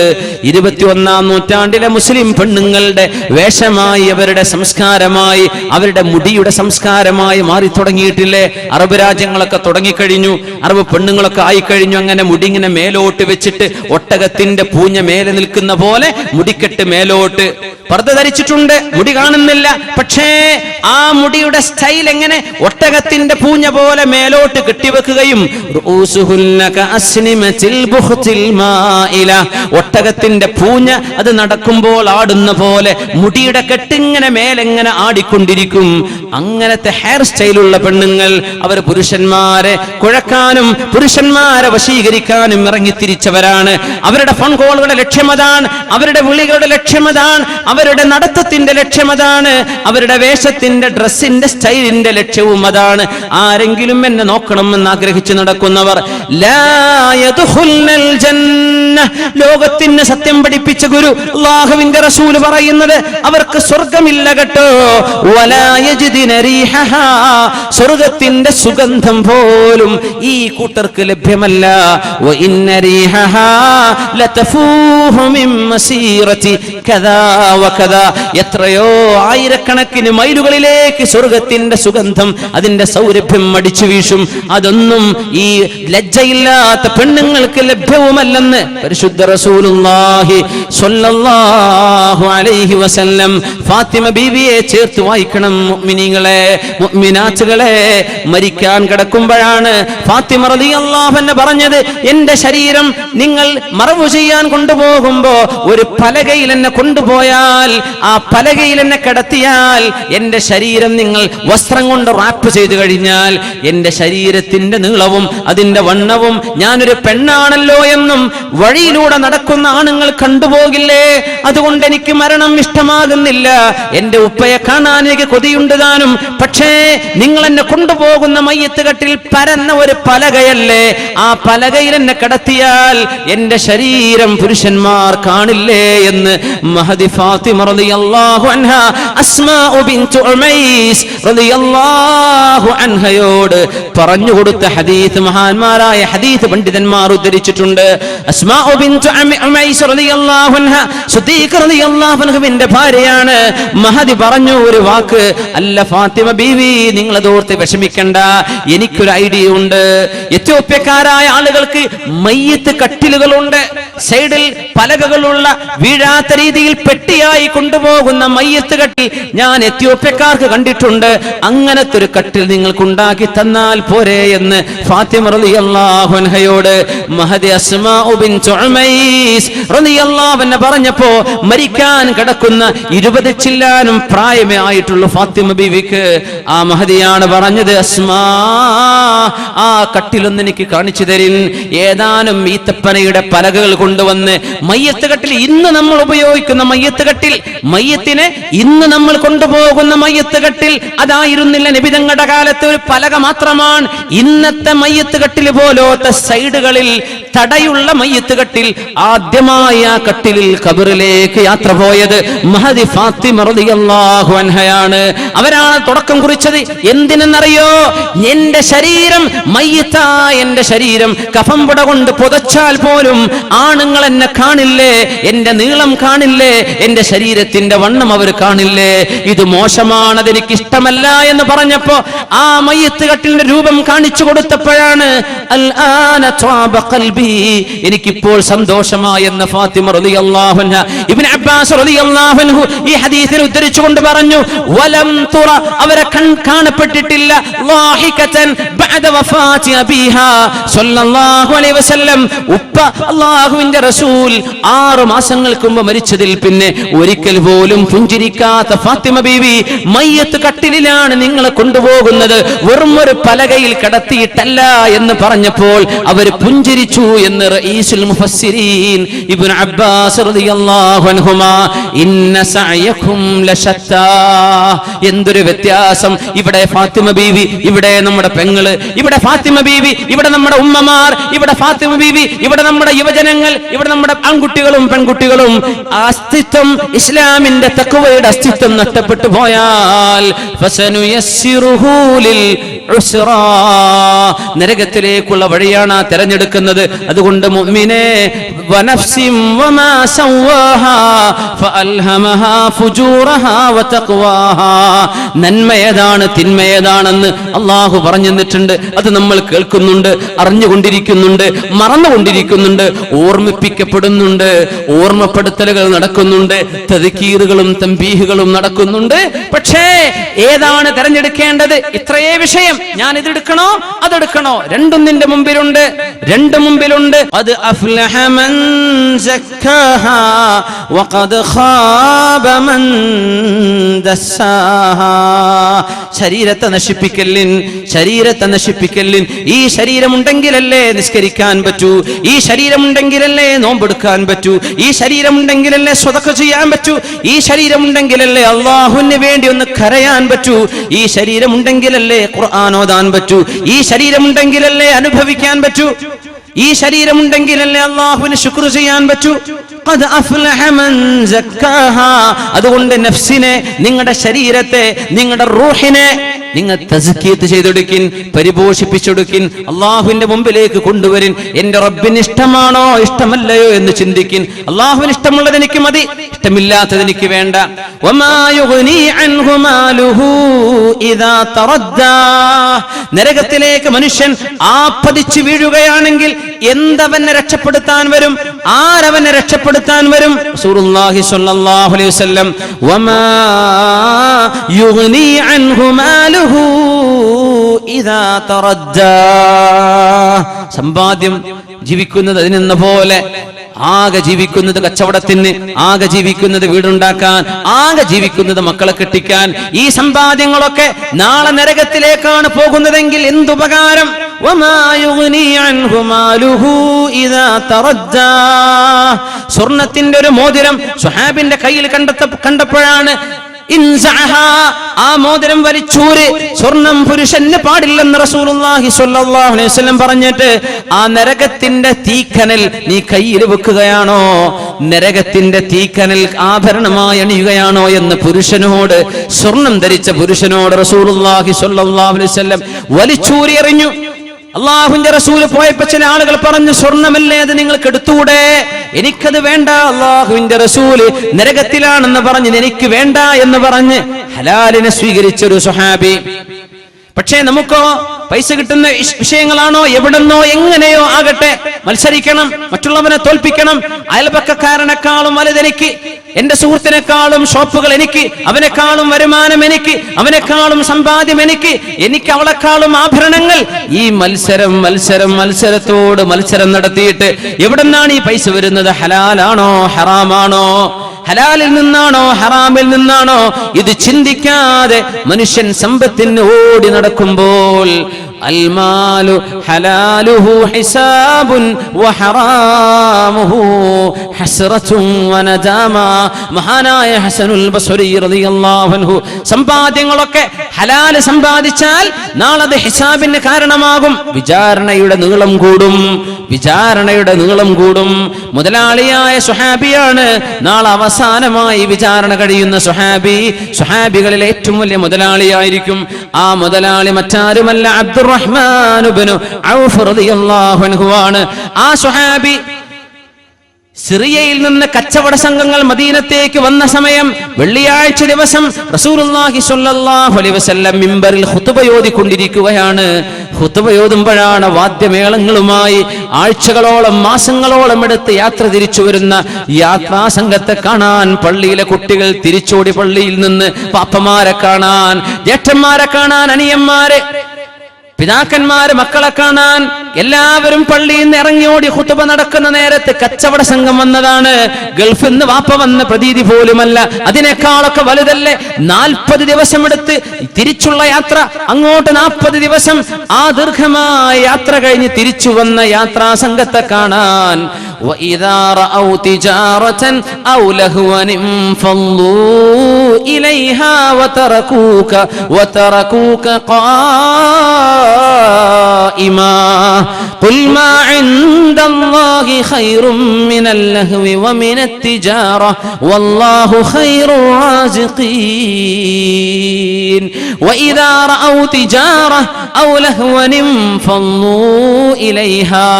21-ാം നൂറ്റാണ്ടിലെ മുസ്ലിം പെണ്ണുങ്ങളുടെ വേഷമായി, അവരുടെ സംസ്കാരമായി, അവരുടെ മുടിയുടെ സംസ്കാരമായി മാറി തുടങ്ങിയിട്ടില്ലേ? അറബ് രാജ്യങ്ങളൊക്കെ തുടങ്ങിക്കഴിഞ്ഞു, അറബ് പെണ്ണുങ്ങളൊക്കെ ആയിക്കഴിഞ്ഞു. അങ്ങനെ മുടി ഇങ്ങനെ മേലോട്ട് വെച്ചിട്ട് ഒട്ടകത്തിന്റെ പൂഞ്ഞ മേലെ നിൽക്കുന്ന പോലെ മുടിക്കെട്ട് മേലോട്ട് പർദ്ദ ധരിച്ചിട്ടുണ്ട്. മുടി കാണുന്നില്ല, പക്ഷേ ആ മുടിയുടെ സ്റ്റൈൽ എങ്ങനെ ഒട്ടകത്തിന്റെ പൂഞ്ഞ പോലെ മേലോട്ട് കെട്ടിവെക്കുകയും ഒട്ടകത്തിന്റെ പൂഞ്ഞ അത് നടക്കുമ്പോൾ ആടുന്ന പോലെ മുടിയുടെ കെട്ടിങ്ങനെ മേലെങ്ങനെ ആടിക്കൊണ്ടിരിക്കും. അങ്ങനത്തെ ഹെയർ സ്റ്റൈലുള്ള പെണ്ണുങ്ങൾ അവർ പുരുഷന്മാരെ കുഴക്കാനും പുരുഷന്മാരെ വശീകരിക്കാനും ഇറങ്ങിത്തിരിച്ചവരാണ്. അവരുടെ ഫോൺ കോളുകളുടെ ലക്ഷ്യമതാണ്, അവരുടെ വിളികളുടെ ലക്ഷ്യമതാണ്, അവരുടെ നടത്തത്തിന്റെ ലക്ഷ്യമതാണ്, അവരുടെ വേഷത്തിന്റെ ഡ്രസ്സിന്റെ സ്റ്റൈലിന്റെ ലക്ഷ്യവും അതാണ്. ആരെങ്കിലും എന്നെ നോക്കണമെന്ന് ആഗ്രഹിച്ചു നടക്കുന്നവർ ലാ യദ്ഖുൽനൽ ജന്ന, ലോകത്തിന് സത്യം പഠിപ്പിച്ച ഗുരു അല്ലാഹുവിന്റെ റസൂൽ പറയുന്നത് അവർക്ക് സ്വർഗ്ഗമില്ല കേട്ടോ. വലാ യജിദിന റീഹഹാ, സ്വർഗ്ഗത്തിന്റെ സുഗന്ധം പോലും ഈ കൂട്ടർക്ക് ലഭ്യമല്ല. വഇന്ന റീഹഹാ ലതഫൂഹു മിൻ മസീറതി കദാ വകദാ, എത്രയോ ആയിരക്കണക്കിന് മൈലുകളിലേക്ക് സ്വർഗ്ഗത്തിന്റെ സുഗന്ധം, അതിന്റെ സൗരഭ്യം അടിച്ചു വീശും. അതൊന്നും ഈ ലജ്ജയില്ലാത്ത പെണ്ണുങ്ങൾക്ക് ലഭ്യവുമല്ലെന്ന് പരിശുദ്ധ റസൂലുള്ളാഹി സ്വല്ലല്ലാഹു അലൈഹി വസല്ലം ഫാത്തിമ ബീവിയെ ചേർത്ത് വായിക്കണം. മുഅ്മിനീങ്ങളെ, മുഅ്മിനാത്തുകളെ, മരിക്കാൻ കിടക്കുമ്പോഴാണ് ഫാത്തിമ റളിയല്ലാഹു അൻഹ പറഞ്ഞത്, എന്റെ ശരീരം നിങ്ങൾ മറവു ചെയ്യാൻ കൊണ്ടുപോകുമ്പോ ഒരു പലകയിൽ എന്നെ കൊണ്ടുപോയാൽ, ആ പലകയിൽ എന്നെ കിടത്തിയാൽ, എന്റെ ശരീരം നിങ്ങൾ വസ്ത്രം കൊണ്ട് റാപ്പ് ചെയ്തു കഴിഞ്ഞാൽ എന്റെ ശരീരത്തിന്റെ നീളവും അതിന്റെ വണ്ണവും ഞാനൊരു പെണ്ണാണല്ലോ എന്നും വഴിയിലൂടെ നടക്കുന്ന ആണുങ്ങൾ കണ്ടുപോകില്ലേ? അതുകൊണ്ട് എനിക്ക് മരണം ഇഷ്ടമാകുന്നില്ല. എന്റെ ഉപ്പയെ കാണാൻ എനിക്ക് കൊതിയുണ്ട് താനും. പക്ഷേ നിങ്ങൾ എന്നെ കൊണ്ടുപോകുന്ന മയ്യത്ത് കെട്ടിൽ പരന്ന ഒരു പലകയല്ലേ, ആ പലകയിൽ എന്നെ കിടത്തിയാൽ എന്റെ ശരീരം പുരുഷന്മാർ കാണില്ലേ എന്ന് മഹദി ഫാത്തിമ റളിയല്ലാഹു അൻഹ അസ്മാഉ ബിൻതു ഉമൈസ് റളിയല്ലാഹു അൻഹയോട് പറഞ്ഞു കൊടുത്ത ഹദീസ് മഹാന്മാരായ ഹദീസ് പണ്ഡിതന്മാർ ഉദ്ധരിച്ചിട്ടുണ്ട്. അസ്മാഉ ബിൻതു ഉമൈസ് റളിയല്ലാഹു അൻഹ സിദ്ദീഖ് റളിയല്ലാഹു അൻഹുവിന്റെ ഭാര്യയാണ്. മഹദി പറഞ്ഞു ഒരു വാക്ക്, അല്ല ഫാത്തിമ ബീവി, നിങ്ങൾ അതോർത്ത് വിഷമിക്കണ്ട, എനിക്കൊരു ഐഡിയ ഉണ്ട്. എത്യോപ്യക്കാരായ ആളുകൾക്ക് മയ്യത്ത് കട്ടിലുകളുണ്ട്, സൈഡിൽ പലകകളുള്ള വീഴാത്ത രീതിയിൽ പെട്ടിയായി കൊണ്ടുപോകുന്ന മയ്യത്ത് കട്ടിൽ ഞാൻ എത്യോപ്യക്കാർക്ക് കണ്ടിട്ടുണ്ട്. അങ്ങനത്തെ ഒരു കട്ടിൽ നിങ്ങൾക്ക് ഉണ്ടാക്കി തന്നാൽ പോരെ എന്ന് ഫാത്തിമ റളിയല്ലാഹു അൻഹയോട് മഹദി അസ്മാഉ ബിൻതു ഉമൈസ് റളിയല്ലാഹു അൻഹ പറഞ്ഞപ്പോ, മരിക്കാൻ കിടക്കുന്ന 20 ചില്ലാനും പ്രായമേ ആയിട്ടുള്ള ഫാത്തിമ ബീവിക്ക് ആ മഹദിയാണ് പറഞ്ഞത്, അസ്മാ, ആ കട്ടിലൊന്ന് എനിക്ക് കാണിച്ചു തരിൻ. ഏതാനും ഈത്തപ്പനയുടെ പലകകൾ കൊണ്ടുവന്ന് മയ്യത്ത് കട്ടിൽ, ഇന്ന് നമ്മൾ ഉപയോഗിക്കുന്ന മയ്യത്ത് കട്ടിൽ, മയ്യത്തിനെ ഇന്ന് നമ്മൾ കൊണ്ടുപോകുന്ന മയ്യത്ത് കട്ടിൽ അതായിരുന്നില്ല നബി തങ്ങളുടെ കാലത്ത്. ഒരു പലക മാത്രമാണ്. ഇന്നത്തെ മയ്യത്ത് കട്ടിൽ പോലത്തെ സൈഡുകളിൽ തടയുള്ള മയ്യത്ത് കട്ടിൽ. ആദ്യമായി ആ കട്ടിലിൽ ഖബറിലേക്ക് യാത്ര പോയത് മഹദി ഫാത്തിമ റളിയല്ലാഹു അൻഹയാണ്. അവരാണ് തുടക്കം കുറിച്ചത്. എന്തിനെന്നറിയോ? എന്റെ ശരീരം മയ്യത്തായ എന്റെ ശരീരം കഫംപുട കൊണ്ട് പുതച്ചാൽ പോലും ആണുങ്ങൾ എന്നെ കാണില്ലേ, എന്റെ നീളം കാണില്ലേ, എന്റെ ശരീരത്തിന്റെ വണ്ണം അവർ കാണില്ലേ. ഇത് മോശമാണ്, അതെനിക്ക് ഇഷ്ടമല്ല എന്ന് പറഞ്ഞപ്പോ ആ മയ്യത്ത് കട്ടിലിന്റെ രൂപം കാണിച്ചു കൊടുത്തപ്പോഴാണ് എനിക്കിപ്പോൾ സന്തോഷമായി എന്ന് ഫാത്തിമ റളിയല്ലാഹു അൻഹ. ഇബ്നു അബ്ബാസ് റളിയല്ലാഹു അൻഹു ഈ ഹദീസിനെ ഉദ്ധരിച്ചുകൊണ്ട് പറഞ്ഞു, വലം തുറ, അവരെ കാണപ്പെട്ടിട്ടില്ല, ളാഹികതൻ ബഅദ വഫാതി അബീഹാ സ്വല്ലല്ലാഹു അലൈഹി വസല്ലം. ഉപ്പ അല്ലാഹുവിന്റെ റസൂൽ 6 മാസങ്ങൾക്ക് മുമ്പ് മരിച്ചതിൽ പിന്നെ ഒരിക്കൽ പോലും പുഞ്ചിരിക്കാത്ത ഫാത്തിമ ബീവി മയ്യത്ത് കട്ടിലിലാണ് നിങ്ങളെ കൊണ്ടുപോകുന്നത്, വെറും ഒരു പലകയിൽ കിടത്തിയിട്ടല്ല എന്ന് പറഞ്ഞപ്പോൾ അവർ പുഞ്ചിരിച്ചു എന്ന് റഈസുൽ മുഫസ്സിരീൻ ഇബ്നു അബ്ബാസ് റളിയല്ലാഹു അൻഹുമാ ഇന്ന സഅയകും ലശത്താ. എന്തൊരു വ്യത്യാസം! ഇവിടെ ഫാത്തിമ ബീവി, ഇവിടെ നമ്മുടെ പെങ്ങള്, ഇവിടെ ഫാത്തിമ ബീവി, ഇവിടെ നമ്മുടെ ഉമ്മമാർ, ഇവിടെ ഫാത്തിമ ബീവി, ഇവിടെ നമ്മുടെ യുവജനങ്ങൾ, ഇവിടെ നമ്മുടെ ആൺകുട്ടികളും പെൺകുട്ടികളും. അസ്തിത്വം, ഇസ്ലാമിന്റെ തഖ്വയുടെ അസ്തിത്വം നഷ്ടപ്പെട്ടു പോയാൽ ഫസനുയസ്സിറുഹു ലിൽ ഉസ്റാ, നരകത്തിലേക്കുള്ള വഴിയാണ് തെരഞ്ഞെടുക്കുന്നത്. അതുകൊണ്ട് മുഅ്മിനേ, വനഫ്സിൻ വമാ സവ്വാഹാ ഫഅൽഹമഹാ ഫുജൂറഹാ വതഖ്വാഹാ, നന്മയേതാണ് തിന്മയേതാണെന്ന് അല്ലാഹു പറഞ്ഞു തന്നിട്ടുണ്ട്. അത് നമ്മൾ കേൾക്കുന്നുണ്ട്, അറിഞ്ഞുകൊണ്ടിരിക്കുന്നുണ്ട്, മറന്നുകൊണ്ടിരിക്കുന്നുണ്ട്, ഓർമ്മിപ്പിക്കപ്പെടുന്നുണ്ട്, ഓർമ്മപ്പെടുത്തലുകൾ നടക്കുന്നുണ്ട്, തദ്കീറുകളും തംബീഹുകളും നടക്കുന്നുണ്ട്. പക്ഷേ ഏതാണ് തെരഞ്ഞെടുക്കേണ്ടത്? ഇത്രയേ വിഷയം. ഞാൻ ഇതെടുക്കണോ അതെടുക്കണോ? രണ്ടും നിന്റെ മുമ്പിലുണ്ട്, രണ്ടും മുമ്പിലുണ്ട്. ഖദ് അഫ്ലഹ മൻ സക്കാഹാ വഖദ് ഖാബ മൻ ദസ്സാഹാ. ശരീരത്തെ നശിപ്പിക്കലിൻ, ശരീരത്തെ നശിപ്പിക്കലിൻ. ഈ ശരീരമുണ്ടെങ്കിലല്ലേ നിസ്കരിക്കാൻ പറ്റൂ, ഈ ശരീരമുണ്ടെങ്കിലല്ലേ നോമ്പെടുക്കാൻ പറ്റൂ, ഈ ശരീരമുണ്ടെങ്കിലല്ലേ സ്വതക്ക ചെയ്യാൻ പറ്റൂ, ഈ ശരീരമുണ്ടെങ്കിലല്ലേ അല്ലാഹുവിന് വേണ്ടി ഒന്ന് കരയാൻ പറ്റൂ, ഈ ശരീരമുണ്ടെങ്കിലല്ലേ ഖുർആൻ ഓതാൻ പറ്റൂ, ഈ ശരീരമുണ്ടെങ്കിലല്ലേ അനുഭവിക്കാൻ പറ്റൂ, ഈ ശരീരമുണ്ടെങ്കിലല്ലേ അല്ലാഹുവിന് ശുക്ർ ചെയ്യാൻ പറ്റൂ. ഖദ് അഫ്ലഹ മൻ സക്കാഹാ. അതുകൊണ്ട് നഫ്സിനെ, നിങ്ങളുടെ ശരീരത്തെ, നിങ്ങളുടെ റൂഹിനെ നിങ്ങൾ തസ്കിയത്ത് ചെയ്തെടുക്കിൻ, പരിപോഷിപ്പിച്ചെടുക്കിൻ, അള്ളാഹുവിന്റെ മുമ്പിലേക്ക് കൊണ്ടുവരിൻ. എന്റെ റബ്ബിന് ഇഷ്ടമാണോ ഇഷ്ടമല്ലയോ എന്ന് ചിന്തിക്കിൻ. അള്ളാഹുവിന് ഇഷ്ടമുള്ളത് എനിക്ക് മതി, ഇഷ്ടമില്ലാത്തത് എനിക്ക് വേണ്ട. വമാ യുഗ്നി അൻഹു മാലുഹു ഇദാ തറദ്ദാ. നരകത്തിലേക്ക് മനുഷ്യൻ ആപ്പതിച്ചു വീഴുകയാണെങ്കിൽ എന്തവനെ രക്ഷപ്പെടുത്താൻ വരും? ആരവനെ രക്ഷപ്പെടുത്താൻ വരും? റസൂലുള്ളാഹി സ്വല്ലല്ലാഹു അലൈഹി വസല്ലം വമാ യുഗ്നി അൻഹു മാലുഹു ഇദാ തറദ്ദാ. സമ്പാദ്യം ജീവിക്കുന്നത് അതിനെന്ന പോലെ, ആകെ ജീവിക്കുന്നത് കച്ചവടത്തിന്, ആകെ ജീവിക്കുന്നത് വീടുണ്ടാക്കാൻ, ആകെ ജീവിക്കുന്നത് മക്കളെ കെട്ടിക്കാൻ. ഈ സമ്പാദ്യങ്ങളൊക്കെ നാളെ നരകത്തിലേക്കാണ് പോകുന്നതെങ്കിൽ എന്തുപകാരം? വമാ യുഗ്നി അൻഹു മാലുഹു ഇദാ തറദ്ദാ. സ്വർണത്തിന്റെ ഒരു മോതിരം സ്വഹാബിന്റെ കയ്യിൽ കണ്ടപ്പോഴാണ് ആ മോതിരം വലിച്ചൂര്. സ്വർണം പുരുഷന് പാടില്ലെന്ന് റസൂലുള്ളാഹി സ്വല്ലല്ലാഹു അലൈഹി വസല്ലം പറഞ്ഞിട്ട് ആ നരകത്തിന്റെ തീക്കനൽ നീ കയ്യിൽ വെക്കുകയാണോ, നരകത്തിന്റെ തീക്കനൽ ആഭരണമായി അണിയുകയാണോ എന്ന് പുരുഷനോട്, സ്വർണം ധരിച്ച പുരുഷനോട് റസൂലുള്ളാഹി സ്വല്ലല്ലാഹു അലൈഹി വസല്ലം വലിച്ചൂരി എറിഞ്ഞു. അള്ളാഹുവിന്റെ റസൂല് പോയപ്പോ ചില ആളുകൾ പറഞ്ഞു, സ്വർണ്ണമല്ലേ അത് നിങ്ങൾക്ക് എടുത്തുകൂടെ? എനിക്കത് വേണ്ട. അള്ളാഹുവിന്റെ റസൂല് നരകത്തിലാണെന്ന് പറഞ്ഞ് എനിക്ക് വേണ്ട എന്ന് പറഞ്ഞ് ഹലാലിനെ സ്വീകരിച്ചൊരു സ്വഹാബി. പക്ഷേ നമുക്കോ പൈസ കിട്ടുന്ന വിഷയങ്ങളാണോ, എവിടെന്നോ എങ്ങനെയോ ആകട്ടെ, മത്സരിക്കണം, മറ്റുള്ളവനെ തോൽപ്പിക്കണം. അയൽപക്കക്കാരനെക്കാളും വലുതെനിക്ക്, എന്റെ സുഹൃത്തിനേക്കാളും ഷോപ്പുകൾ എനിക്ക്, അവനെക്കാളും വരുമാനം എനിക്ക്, അവനെക്കാളും സമ്പാദ്യം എനിക്ക്, എനിക്ക് അവളെക്കാളും ആഭരണങ്ങൾ. ഈ മത്സരത്തോട് മത്സരം നടത്തിയിട്ട് എവിടെന്നാണ് ഈ പൈസ വരുന്നത്? ഹലാലാണോ ഹറാമാണോ? ഹലാലിൽ നിന്നാണോ ഹറാമിൽ നിന്നാണോ? ഇത് ചിന്തിക്കാതെ മനുഷ്യൻ സമ്പത്തിന് ഓടി നടക്കുമ്പോൾ അൽമാലു ഹലാലുഹു ഹിസാബുൻ വഹറാമുഹു ഹസ്റത്തുൻ വനദാമ. മഹാനായ ഹസനുൽ ബസ്രി റളിയല്ലാഹു അൻഹു, സമ്പാദ്യങ്ങളൊക്കെ ഹലാൽ സമ്പാദിച്ചാൽ നാളെ ഹിസാബിന് കാരണമാകും. വിചാരണയുടെ നീളം കൂടും, വിചാരണയുടെ നീളം കൂടും. മുതലാളിയായ സ്വഹാബിയാണ് നാളെ അവസാനമായി വിചാരണ കഴിയുന്ന സ്വഹാബി. സ്വഹാബികളിൽ ഏറ്റവും വലിയ മുതലാളിയായിരിക്കും. ആ മുതലാളി മറ്റാരുമല്ല, അബ്ദുറഹ്മാൻ ഇബ്നു ഔഫ് റളിയല്ലാഹു അൻഹു ആണ്. ആ സ്വഹാബി സിറിയയിൽ നിന്ന് കച്ചവട സംഘങ്ങൾ മദീനത്തേക്ക് വന്ന സമയം വെള്ളിയാഴ്ച ദിവസം റസൂലുള്ളാഹി സ്വല്ലല്ലാഹു അലൈഹി വസല്ലം മിമ്പറിൽ ഖുതുബ ഓതിക്കൊണ്ടിരിക്കുകയാണ്. ഖുതുബ ഓതുമ്പോഴാണ് വാദ്യമേളങ്ങളുമായി ആഴ്ചകളോളം മാസങ്ങളോളം എടുത്ത് യാത്ര തിരിച്ചു വരുന്ന യാത്രാ സംഘത്തെ കാണാൻ പള്ളിയിലെ കുട്ടികൾ തിരിച്ചോടി പള്ളിയിൽ നിന്ന് പാപ്പമാരെ കാണാൻ, ജ്യേഷ്ഠന്മാരെ കാണാൻ, അനിയന്മാരെ, പിതാക്കന്മാര് മക്കളെ കാണാൻ എല്ലാവരും പള്ളിയിൽ നിന്ന് ഇറങ്ങിയോടി ഖുതുബ നടക്കുന്ന നേരത്ത് കച്ചവട സംഘം വന്നതാണ്. ഗൾഫിൽ നിന്ന് വാപ്പ വന്ന പ്രതീതി പോലുമല്ല, അതിനേക്കാളൊക്കെ വലുതല്ലേ. 40 ദിവസം എടുത്ത് തിരിച്ചുള്ള യാത്ര, അങ്ങോട്ട് 40 ദിവസം. ആ ദീർഘമായ യാത്ര കഴിഞ്ഞ് തിരിച്ചു വന്ന യാത്രാ സംഘത്തെ കാണാൻ وَإِذَا رَأَوْا تِجَارَةً أَوْ لَهْوًا انفَضُّوا إِلَيْهَا وَتَرَكُوكَ قَائِمًا قُلْ مَا عِندَ اللَّهِ خَيْرٌ مِنَ اللَّهْوِ وَمِنَ التِّجَارَةِ وَاللَّهُ خَيْرُ الرَّازِقِينَ وَإِذَا رَأَوْا تِجَارَةً أَوْ لَهْوًا انفَضُّوا إِلَيْهَا.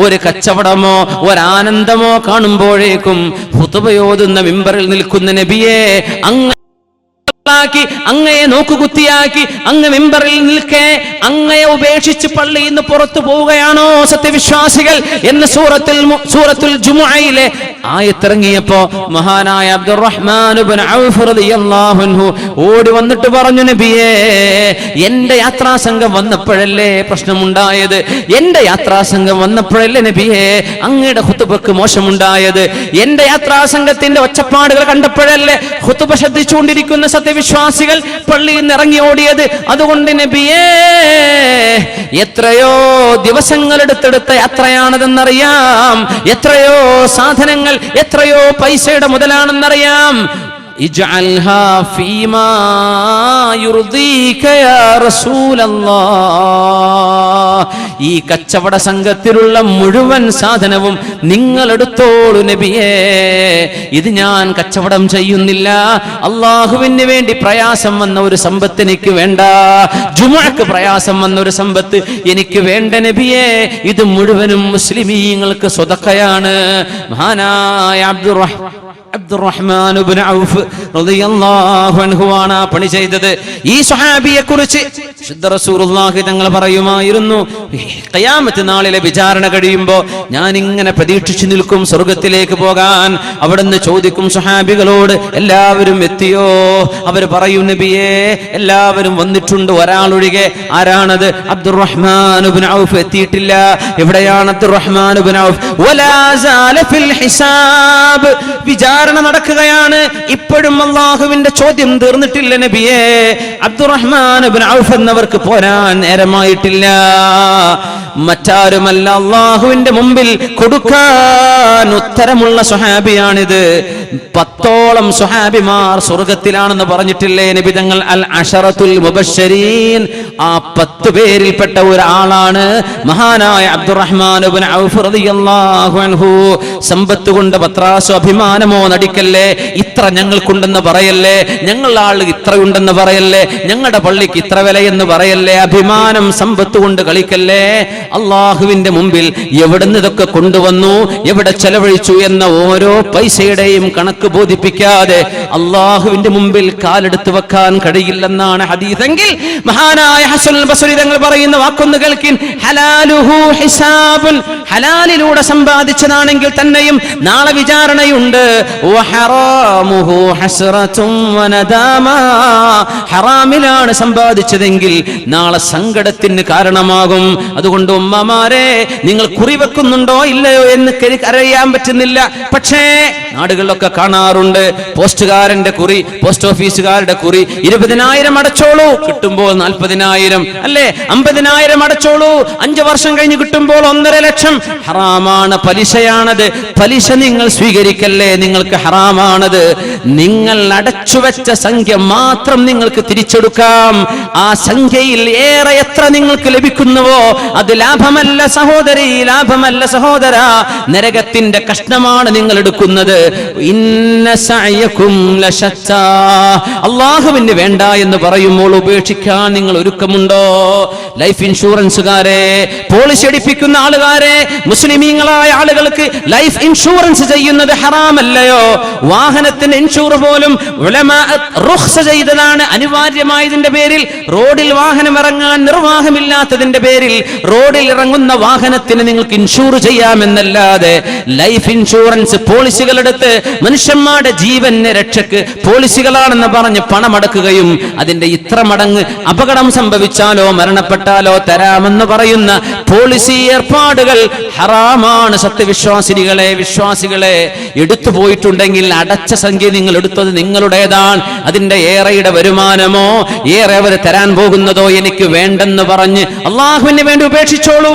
ഒരു കച്ചവടമോ ഒരാനന്ദമോ കാണുമ്പോഴേക്കും ഖുതുബയോതുന്ന മിമ്പറിൽ നിൽക്കുന്ന നബിയെ അങ്ങയെ നോക്കുകുത്തിയാക്കി അങ്ങ് മിമ്പറിൽ നിൽക്കെ അങ്ങയെ ഉപേക്ഷിച്ച് പള്ളിയിൽ നിന്ന് പുറത്തു പോവുകയാണോ സത്യവിശ്വാസികൾ എന്ന് സൂറത്തുൽ ജുമുഅയിലെ ആയത്തിറങ്ങിയപ്പോ മഹാനായ അബ്ദുറഹ്മാൻ ഇബ്നു ഔഫ് റളിയല്ലാഹു അൻഹു ഓടി വന്നിട്ട് പറഞ്ഞു, നബിയേ, എന്റെ യാത്രാ സംഘം വന്നപ്പോഴല്ലേ പ്രശ്നമുണ്ടായത്, എന്റെ യാത്രാ സംഘം വന്നപ്പോഴല്ലേ നബിയേ അങ്ങയുടെ ഖുതുബക്ക് മോശമുണ്ടായത്, എന്റെ യാത്രാ സംഘത്തിന്റെ ഒച്ചപ്പാടുകൾ കണ്ടപ്പോഴല്ലേ ഖുതുബ ശ്രദ്ധിച്ചുകൊണ്ടിരിക്കുന്ന വിശ്വാസികൾ പള്ളിയിൽ നിന്ന് ഇറങ്ങി ഓടിയത്. അതുകൊണ്ട് നബിയേ, എത്രയോ ദിവസങ്ങൾ എടുത്തെടുത്ത യാത്രയാണതെന്നറിയാം, എത്രയോ സാധനങ്ങൾ, എത്രയോ പൈസയുടെ മുതലാണെന്നറിയാം. ഇജ്അൽഹാ ഫീമാ യുർദീക യാ റസൂലല്ലാഹ്. ഈ കച്ചവട സംഘത്തിലുള്ള മുഴുവൻ സാധനവും നിങ്ങൾ എടുത്തോളൂ നബിയേ, ഇത് ഞാൻ കച്ചവടം ചെയ്യുന്നില്ല, അള്ളാഹുവിന് വേണ്ടി പ്രയാസം വന്ന ഒരു സമ്പത്ത് എനിക്ക് വേണ്ട, ജുമുഅക്ക് പ്രയാസം വന്ന ഒരു സമ്പത്ത് എനിക്ക് വേണ്ട നബിയേ, ഇത് മുഴുവനും മുസ്ലിമീങ്ങൾക്ക് സ്വതക്കയാണ്. മഹാനായ അബ്ദുറഹ്മാൻ ഇബ്നു ഔഫ് റളിയല്ലാഹു അൻഹു ആണ് പണി ചെയ്തത്. ഈ സ്വഹാബിയെ കുറിച്ച് റസൂലുള്ളാഹി തങ്ങൾ പറയുമായിരുന്നു, ഖിയാമത്ത് നാളിലെ വിചാരണ കഴിയുമ്പോൾ ഞാൻ ഇങ്ങനെ പ്രതീക്ഷിച്ചു നിൽക്കും സ്വർഗത്തിലേക്ക് പോകാൻ. അവിടുന്ന് ചോദിക്കും സ്വഹാബികളോട്, എല്ലാവരും എത്തിയോ? അവർ പറയും, നബിയേ, എല്ലാവരും വന്നിട്ടുണ്ട്, ഒരാളൊഴികെ. ആരാണത്? അബ്ദുറഹ്മാൻ ഇബ്നു ഔഫ് എത്തിയിട്ടില്ല. എവിടെയാണ് അബ്ദുറഹ്മാൻ ഇബ്നു ഔഫ്? വലാ സാല ഫിൽ ഹിസാബ്. വിചാരണ നടക്കുകയാണ്, ഇപ്പോഴും അല്ലാഹുവിന്റെ ചോദ്യം തീർന്നിട്ടില്ല നബിയേ. അബ്ദുറഹ്മാൻ ഇബ്നു ഔഫ് എന്നവർക്ക് പോരാൻ നേരമായിട്ടില്ല. മറ്റാരുമല്ല, അല്ലാഹുവിന്റെ മുമ്പിൽ കൊടുക്കാൻ ഉത്തരമുള്ള സ്വഹാബിയാണിത്. 10ഓളം സ്വഹാബിമാർ സ്വർഗത്തിലാണെന്ന് പറഞ്ഞിട്ടില്ലേ നബി തങ്ങൾ? അൽ അശറത്തുൽ മുബശ്ശരീൻ, ആ 10 പേരിൽപ്പെട്ട ഒരാളാണ് മഹാനായ അബ്ദുറഹ്മാൻ ഇബ്നു ഔഫ് റളിയല്ലാഹു അൻഹു. സമ്പത്ത് കൊണ്ട് പത്രാസോ അഭിമാനമോ നടിക്കല്ലേ, ഇത്ര ഞങ്ങൾക്കുണ്ടെന്ന് പറയല്ലേ, ഞങ്ങളുടെ ആൾ ഇത്രയുണ്ടെന്ന് പറയല്ലേ, ഞങ്ങളുടെ പള്ളിക്ക് ഇത്ര വിലയെന്ന് പറയല്ലേ, അഭിമാനം സമ്പത്ത് കൊണ്ട് കളിക്കല്ലേ. അള്ളാഹുവിന്റെ മുമ്പിൽ എവിടുന്ന് ഇതൊക്കെ കൊണ്ടുവന്നു, എവിടെ ചെലവഴിച്ചു എന്ന ഓരോ പൈസയുടെയും കണക്ക് ബോധിപ്പിക്കാതെ അള്ളാഹുവിന്റെ മുമ്പിൽ കാലെടുത്ത് വെക്കാൻ കഴിയില്ലെന്നാണ് ഹദീസെങ്കിൽ മഹാനായ ഹസനുൽ ബസ്രി തങ്ങൾ പറയുന്ന വാക്കൊന്ന് കേൾക്കിൻ, ഹലാലുഹു ഹിസാബുൻ. ഹലാലിലൂടെ സമ്പാദിച്ചതാണെങ്കിൽ തന്നെയും നാളെ വിചാരണയുണ്ട്. വഹറാമുഹു ഹസ്റത്തും വനദാമ. ഹറാമിലാണ് സമ്പാദിച്ചതെങ്കിൽ നാളെ സങ്കടത്തിന് കാരണമാകും. അതുകൊണ്ട് ഉമ്മമാരെ, നിങ്ങൾ കുറിവെക്കുന്നുണ്ടോ ഇല്ലയോ എന്ന് അറിയാൻ പറ്റുന്നില്ല. പക്ഷേ നാടുകളിലൊക്കെ കാണാറുണ്ട്, പോസ്റ്റുകാരന്റെ കുറി, പോസ്റ്റ് ഓഫീസുകാരുടെ കുറി, 20,000 അടച്ചോളൂ, കിട്ടുമ്പോൾ 40,000, അല്ലേ 50,000 അടച്ചോളൂ, 5 വർഷം കഴിഞ്ഞ് കിട്ടുമ്പോൾ 1.5 ലക്ഷം. ഹറാമാണ്, പലിശയാണത്. പലിശ നിങ്ങൾ സ്വീകരിക്കല്ലേ, നിങ്ങൾക്ക് ഹറാമാണത്. നിങ്ങൾ അടച്ചുവെച്ച സംഖ്യ മാത്രം നിങ്ങൾക്ക് തിരിച്ചെടുക്കാം. ആ സംഖ്യയിൽ ഏറെ എത്ര നിങ്ങൾക്ക് ലഭിക്കുന്നുവോ അത് ലാഭമല്ല സഹോദരി, ലാഭമല്ല സഹോദര, നരകത്തിന്റെ കഷ്ണമാണ് നിങ്ങൾ എടുക്കുന്നത്. ഇന്ന സഅയകും ലശത്താ. അല്ലാഹുവിന് വേണ്ട എന്ന് പറയുമ്പോൾ ഉപേക്ഷിക്കാൻ നിങ്ങൾ ഒരുക്കമുണ്ടോ? ലൈഫ് ഇൻഷുറൻസുകാരെ, പോളിസി എടുപ്പിക്കുന്ന ആളുകാരെ, മുസ്ലിമീങ്ങളായ ആളുകൾക്ക് ലൈഫ് ഇൻഷുറൻസ് ചെയ്യുന്നത് ഹറാമല്ലയോ? വാഹനത്തിന് ഇൻഷൂർ പോലും ഉലമാ റുഖ്സ ചെയ്തതാണ്, അനിവാര്യമായതിന്റെ പേരിൽ. റോഡിൽ വാഹനം ഇറങ്ങാൻ നിർവാഹമില്ലാത്തതിന്റെ പേരിൽ റോഡിൽ ഇറങ്ങുന്ന വാഹനത്തിന് നിങ്ങൾക്ക് ഇൻഷൂർ ചെയ്യാമെന്നല്ലാതെ ലൈഫ് ഇൻഷുറൻസ് പോളിസികൾ എടുത്ത് സ്ഥലത്ത് മനുഷ്യന്മാരുടെ ജീവന് രക്ഷക്ക് പോളിസികളാണെന്ന് പറഞ്ഞ് പണമടക്കുകയും അതിന്റെ ഇത്ര മടങ്ങ് അപകടം സംഭവിച്ചാലോ മരണപ്പെട്ടാലോ തരാമെന്ന് പറയുന്ന പോളിസി ഏർപ്പാടുകൾ ഹറാമാണ്. സത്യവിശ്വാസികളെ, വിശ്വാസികളെ, എടുത്തു പോയിട്ടുണ്ടെങ്കിൽ അടച്ച സംഖ്യ നിങ്ങൾ എടുത്തത് നിങ്ങളുടേതാണ്. അതിന്റെ ഏറെയുടെ വരുമാനമോ ഏറെ അവർ തരാൻ പോകുന്നതോ എനിക്ക് വേണ്ടെന്ന് പറഞ്ഞ് അള്ളാഹുവിന് വേണ്ടി ഉപേക്ഷിച്ചോളൂ.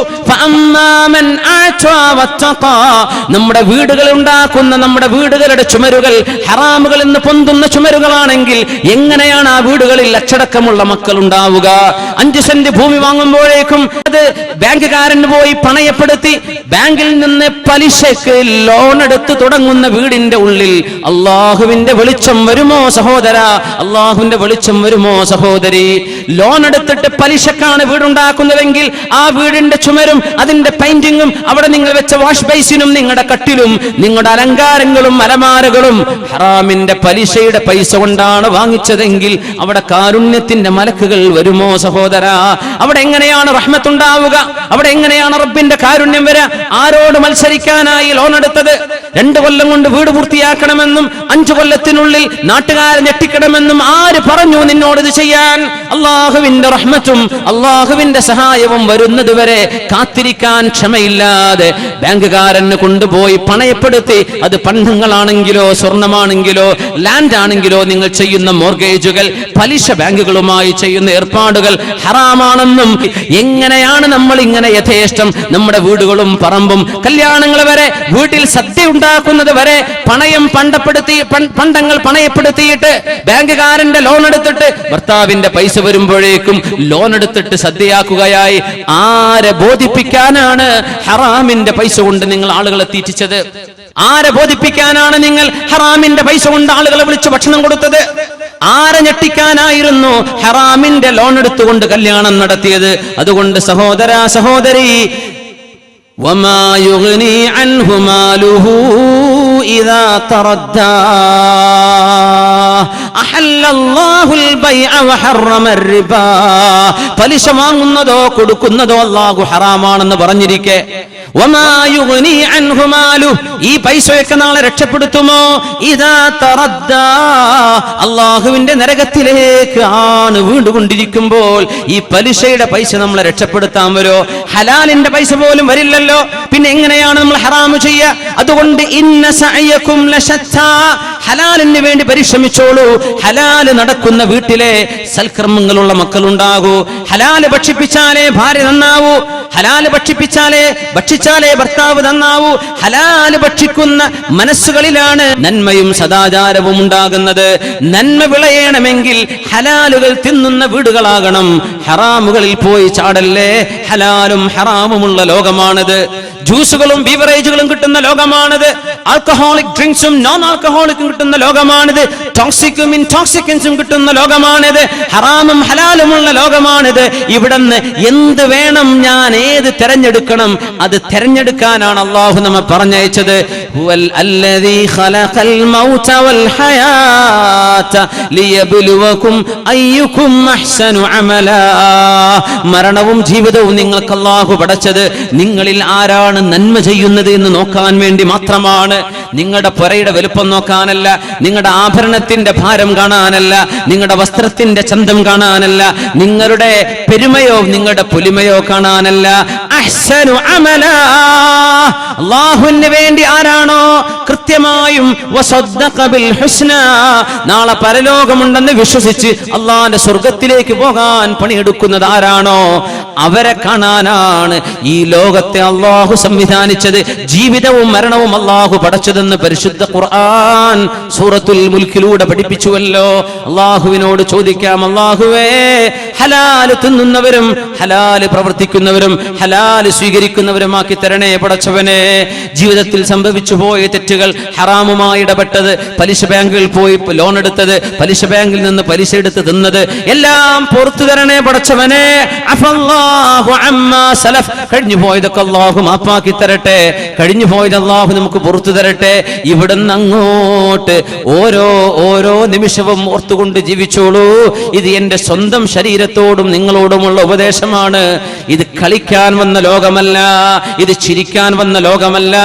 നമ്മുടെ വീടുകൾ ഉണ്ടാക്കുന്ന, നമ്മുടെ വീടുകളുടെ ചുമരുകൾ ഹറാമുകൾ എന്ന് പൊന്തുന്ന ചുമരുകളാണെങ്കിൽ എങ്ങനെയാണ് ആ വീടുകളിൽ അച്ചടക്കമുള്ള മക്കൾ ഉണ്ടാവുക? 5 സെന്റ് ഭൂമി വാങ്ങുമ്പോഴേക്കും അത് ബാങ്കുകാരന് പോയി പണയപ്പെടുത്തി ബാങ്കിൽ നിന്ന് പലിശക്ക് ലോൺ എടുത്ത് തുടങ്ങുന്ന വീടിന്റെ ഉള്ളിൽ അള്ളാഹുവിന്റെ വെളിച്ചം വരുമോ സഹോദര? അള്ളാഹുവിന്റെ വെളിച്ചം വരുമോ സഹോദരി? ലോൺ എടുത്തിട്ട് പലിശക്കാണ് വീടുണ്ടാക്കുന്നതെങ്കിൽ ആ വീടിന്റെ ചുമരും അതിന്റെ പെയിന്റിങ്ങും അവിടെ നിങ്ങൾ വെച്ച വാഷ് ബേസിനും നിങ്ങളുടെ കട്ടിലും നിങ്ങളുടെ അലങ്കാരങ്ങളും അലമാരകളും ഹറാമിന്റെ പലിശയുടെ പൈസ കൊണ്ടാണ് വാങ്ങിച്ചതെങ്കിൽ അവിടെ കാരുണ്യത്തിന്റെ മലക്കുകൾ വരുമോ സഹോദര? അവിടെ എങ്ങനെയാണ് റഹ്മത്തുണ്ടാവുക? അവിടെ എങ്ങനെയാണ് റബ്ബിന്റെ കാരുണ്യം വരിക? ആരോട് മത്സരിക്കാനായി ലോൺ എടുത്തത്? 2 കൊല്ലം കൊണ്ട് വീട് പൂർത്തിയാക്കണമെന്നും 5 കൊല്ലത്തിനുള്ളിൽ നാട്ടുകാരെ ഞെട്ടിക്കണമെന്നും ആര് പറഞ്ഞു നിന്നോട് ഇത് ചെയ്യാൻ? അള്ളാഹുവിന്റെ റഹ്മത്തും അള്ളാഹുവിന്റെ സഹായവും വരുന്നത് വരെ കാത്തിരിക്കാൻ ക്ഷമയില്ലാതെ ബാങ്കുകാരന് കൊണ്ടുപോയി പണയപ്പെടുത്തി, അത് പണ്ടങ്ങളാണെങ്കിലോ സ്വർണമാണെങ്കിലോ ലാൻഡ് ആണെങ്കിലോ നിങ്ങൾ ചെയ്യുന്ന മോർഗേജുകൾ പലിശ ബാങ്കുകളുമായി ചെയ്യുന്ന ഏർപ്പാടുകൾ ഹറാമാണെന്നും, എങ്ങനെയാണ് നമ്മൾ ഇങ്ങനെ യഥേഷ്ടം നമ്മുടെ വീടുകളും പറമ്പും കല്യാണങ്ങൾ വരെ വീട്ടിൽ സദ്യ ഉണ്ടാക്കുന്നത് വരെ പണ്ടങ്ങൾ പണയപ്പെടുത്തിയിട്ട് ബാങ്കുകാരന്റെ ലോൺ എടുത്തിട്ട് ഭർത്താവിന്റെ പൈസ വരുമ്പോഴേക്കും ലോൺ എടുത്തിട്ട് സദ്യയാക്കുകയായി. ആരെ ബോധിപ്പിക്കാനാണ് ഹറാമിന്റെ പൈസ കൊണ്ട് നിങ്ങൾ ആളുകളെ തീറ്റിച്ചത്? ആരെ ബോധിപ്പിക്കാനാണ് നിങ്ങൾ ഹറാമിന്റെ പൈസ കൊണ്ട് ആളുകളെ വിളിച്ച് ഭക്ഷണം കൊടുത്തത്? ആരെ ഞെട്ടിക്കാനായിരുന്നു ഹറാമിന്റെ ലോൺ എടുത്തുകൊണ്ട് കല്യാണം നടത്തിയത്? അതുകൊണ്ട് സഹോദര, സഹോദരി, وما يغني عنه ماله إذا تردى أحل الله البيع وحرم الربا. പലിശ വാങ്ങുന്നതോ കൊടുക്കുന്നതോ അല്ലാഹു ഹറാമാണെന്ന് പറഞ്ഞിരിക്കെ വമാ യുഗ്നി അൻഹു മാലു, ഈ പൈസയൊക്കെ നാളെ രക്ഷപ്പെടുത്തുമോ? ഇദാ തറദ്ദാ, അല്ലാഹുവിന്റെ നരകത്തിലേക്ക് ആണ് വീണ്ടുകൊണ്ടിരിക്കുമ്പോൾ ഈ പലിശയുടെ പൈസ നമ്മളെ രക്ഷപ്പെടുത്താൻ വരുമോ? ഹലാലിന്റെ പൈസ പോലും വരില്ലല്ലോ, പിന്നെ എങ്ങനെയാണ് നമ്മൾ ഹറാമു ചെയ്യുക? അതുകൊണ്ട് ഇന്ന സഅയകും ലശത്താ, ഹലാലിന് വേണ്ടി പരിശ്രമിച്ചോളൂ. ഹലാല് നടക്കുന്ന വീട്ടിലെ സൽക്കർമ്മങ്ങളുള്ള മക്കളുണ്ടാകൂ. ഹലാല് ഭക്ഷിപ്പിച്ചാലേ ഭാര്യ നന്നാവൂ. ഹലാല് ഭക്ഷിച്ചാലേ ഭർത്താവ് നന്നാവൂ. ഹലാല് ഭക്ഷിക്കുന്ന മനസ്സുകളിലാണ് നന്മയും സദാചാരവും ഉണ്ടാകുന്നത്. നന്മ വിളയണമെങ്കിൽ ഹലാലുകൾ തിന്നുന്ന വീടുകളാകണം. ഹറാമുകളിൽ പോയി ചാടല്ലേ. ഹലാലും ഹറാമുമുള്ള ലോകമാണിത്. ജ്യൂസുകളും ബീവറേജുകളും കിട്ടുന്ന ലോകമാണിത്. ആൽക്കഹോളിക് ഡ്രിങ്ക്സും നോൺ ആൽക്കഹോളിക്കും കിട്ടുന്ന ലോകമാണിത്. ടോക്സിക്കും ഇൻടോക്സിക്കൻസും കിട്ടുന്ന ലോകമാണിത്. ഹറാമും ഹലാലുമുള്ള ലോകമാണിത്. ഇവിടുന്ന് എന്ത് വേണം, ഞാൻ ഏത് തെരഞ്ഞെടുക്കണം, അത് തെരഞ്ഞെടുക്കാനാണ് അല്ലാഹു നമ്മെ പറഞ്ഞയച്ചത്. ഹുവൽ അല്ലദീ ഖലഖൽ മൗത വൽ ഹയാത ലിയബ്ലുവകും അയ്യുകും അഹ്സനു അമലാ. മരണവും ജീവിതവും നിങ്ങൾക്ക് അല്ലാഹു പടച്ചത് നിങ്ങളിൽ ആരാണ് നന്മ ചെയ്യുന്നത് എന്ന് നോക്കാൻ വേണ്ടി മാത്രമാണ്. നിങ്ങളുടെ പുരയുടെ വലുപ്പം നോക്കാനല്ല, നിങ്ങളുടെ ആഭരണത്തിന്റെ ഭാരം കാണാനല്ല, നിങ്ങളുടെ വസ്ത്രത്തിന്റെ ചന്തം കാണാനല്ല, നിങ്ങളുടെ പെരുമയോ നിങ്ങളുടെ പൊലിമയോ കാണാനല്ല. അഹ്സനു അമലാ, അല്ലാഹുവിന് വേണ്ടി ആരാണോ കൃത്യമായും വസദ്ദഖ ബിൽ ഹുസ്നാ, നാളെ പരലോകമുണ്ടെന്ന് വിശ്വസിച്ച് അല്ലാഹുവിന്റെ സ്വർഗ്ഗത്തിലേക്ക് പോകാൻ പണിയെടുക്കുന്നത് ആരാണോ അവരെ കാണാനാണ് ഈ ലോകത്തെ അല്ലാഹു സംവിധാനിച്ചത്. ജീവിതവും മരണവും അല്ലാഹു പടച്ചതെന്ന് പരിശുദ്ധ ഖുർആൻ സൂറത്തുൽ മുൽക്കിലൂടെ പഠിപ്പിച്ചുവല്ലോ. അല്ലാഹുവിനോട് ചോദിക്കാം, അല്ലാഹുവേ, ഹലാല് തിന്നുന്നവരും ഹലാല് പ്രവർത്തിക്കുന്നവരും ഹലാല് സ്വീകരിക്കുന്നവരുമാക്കി തരണേ പടച്ചവനെ. ജീവിതത്തിൽ സംഭവിച്ചു പോയ തെറ്റുകൾ, ഹറാമുമായി ഇടപെട്ടത്, പലിശ ബാങ്കിൽ പോയി ലോൺ എടുത്തത്, പലിശ ബാങ്കിൽ നിന്ന് പലിശ എടുത്ത് തിന്നത്, എല്ലാം പുറത്തു തരണേ പടച്ചവനെ. അഫല്ലാഹു അമ്മാ സലഫ്, കഴിഞ്ഞു പോയതൊക്കെ അല്ലാഹു മാപ്പാക്കി തരട്ടെ. കഴിഞ്ഞു പോയത് അല്ലാഹു നമുക്ക് പുറത്തു തരട്ടെ. ഇവിടുന്ന് അങ്ങോട്ട് ഓരോ നിമിഷവും ഓർത്തുകൊണ്ട് ജീവിച്ചോളൂ. ഇത് എന്റെ സ്വന്തം ശരീരത്തോടും നിങ്ങളോടുമുള്ള ഉപദേശമാണ്. ഇത് കളിക്കാൻ വന്ന ലോകമല്ല, ഇത് ചിരിക്കാൻ വന്ന ലോകമല്ല,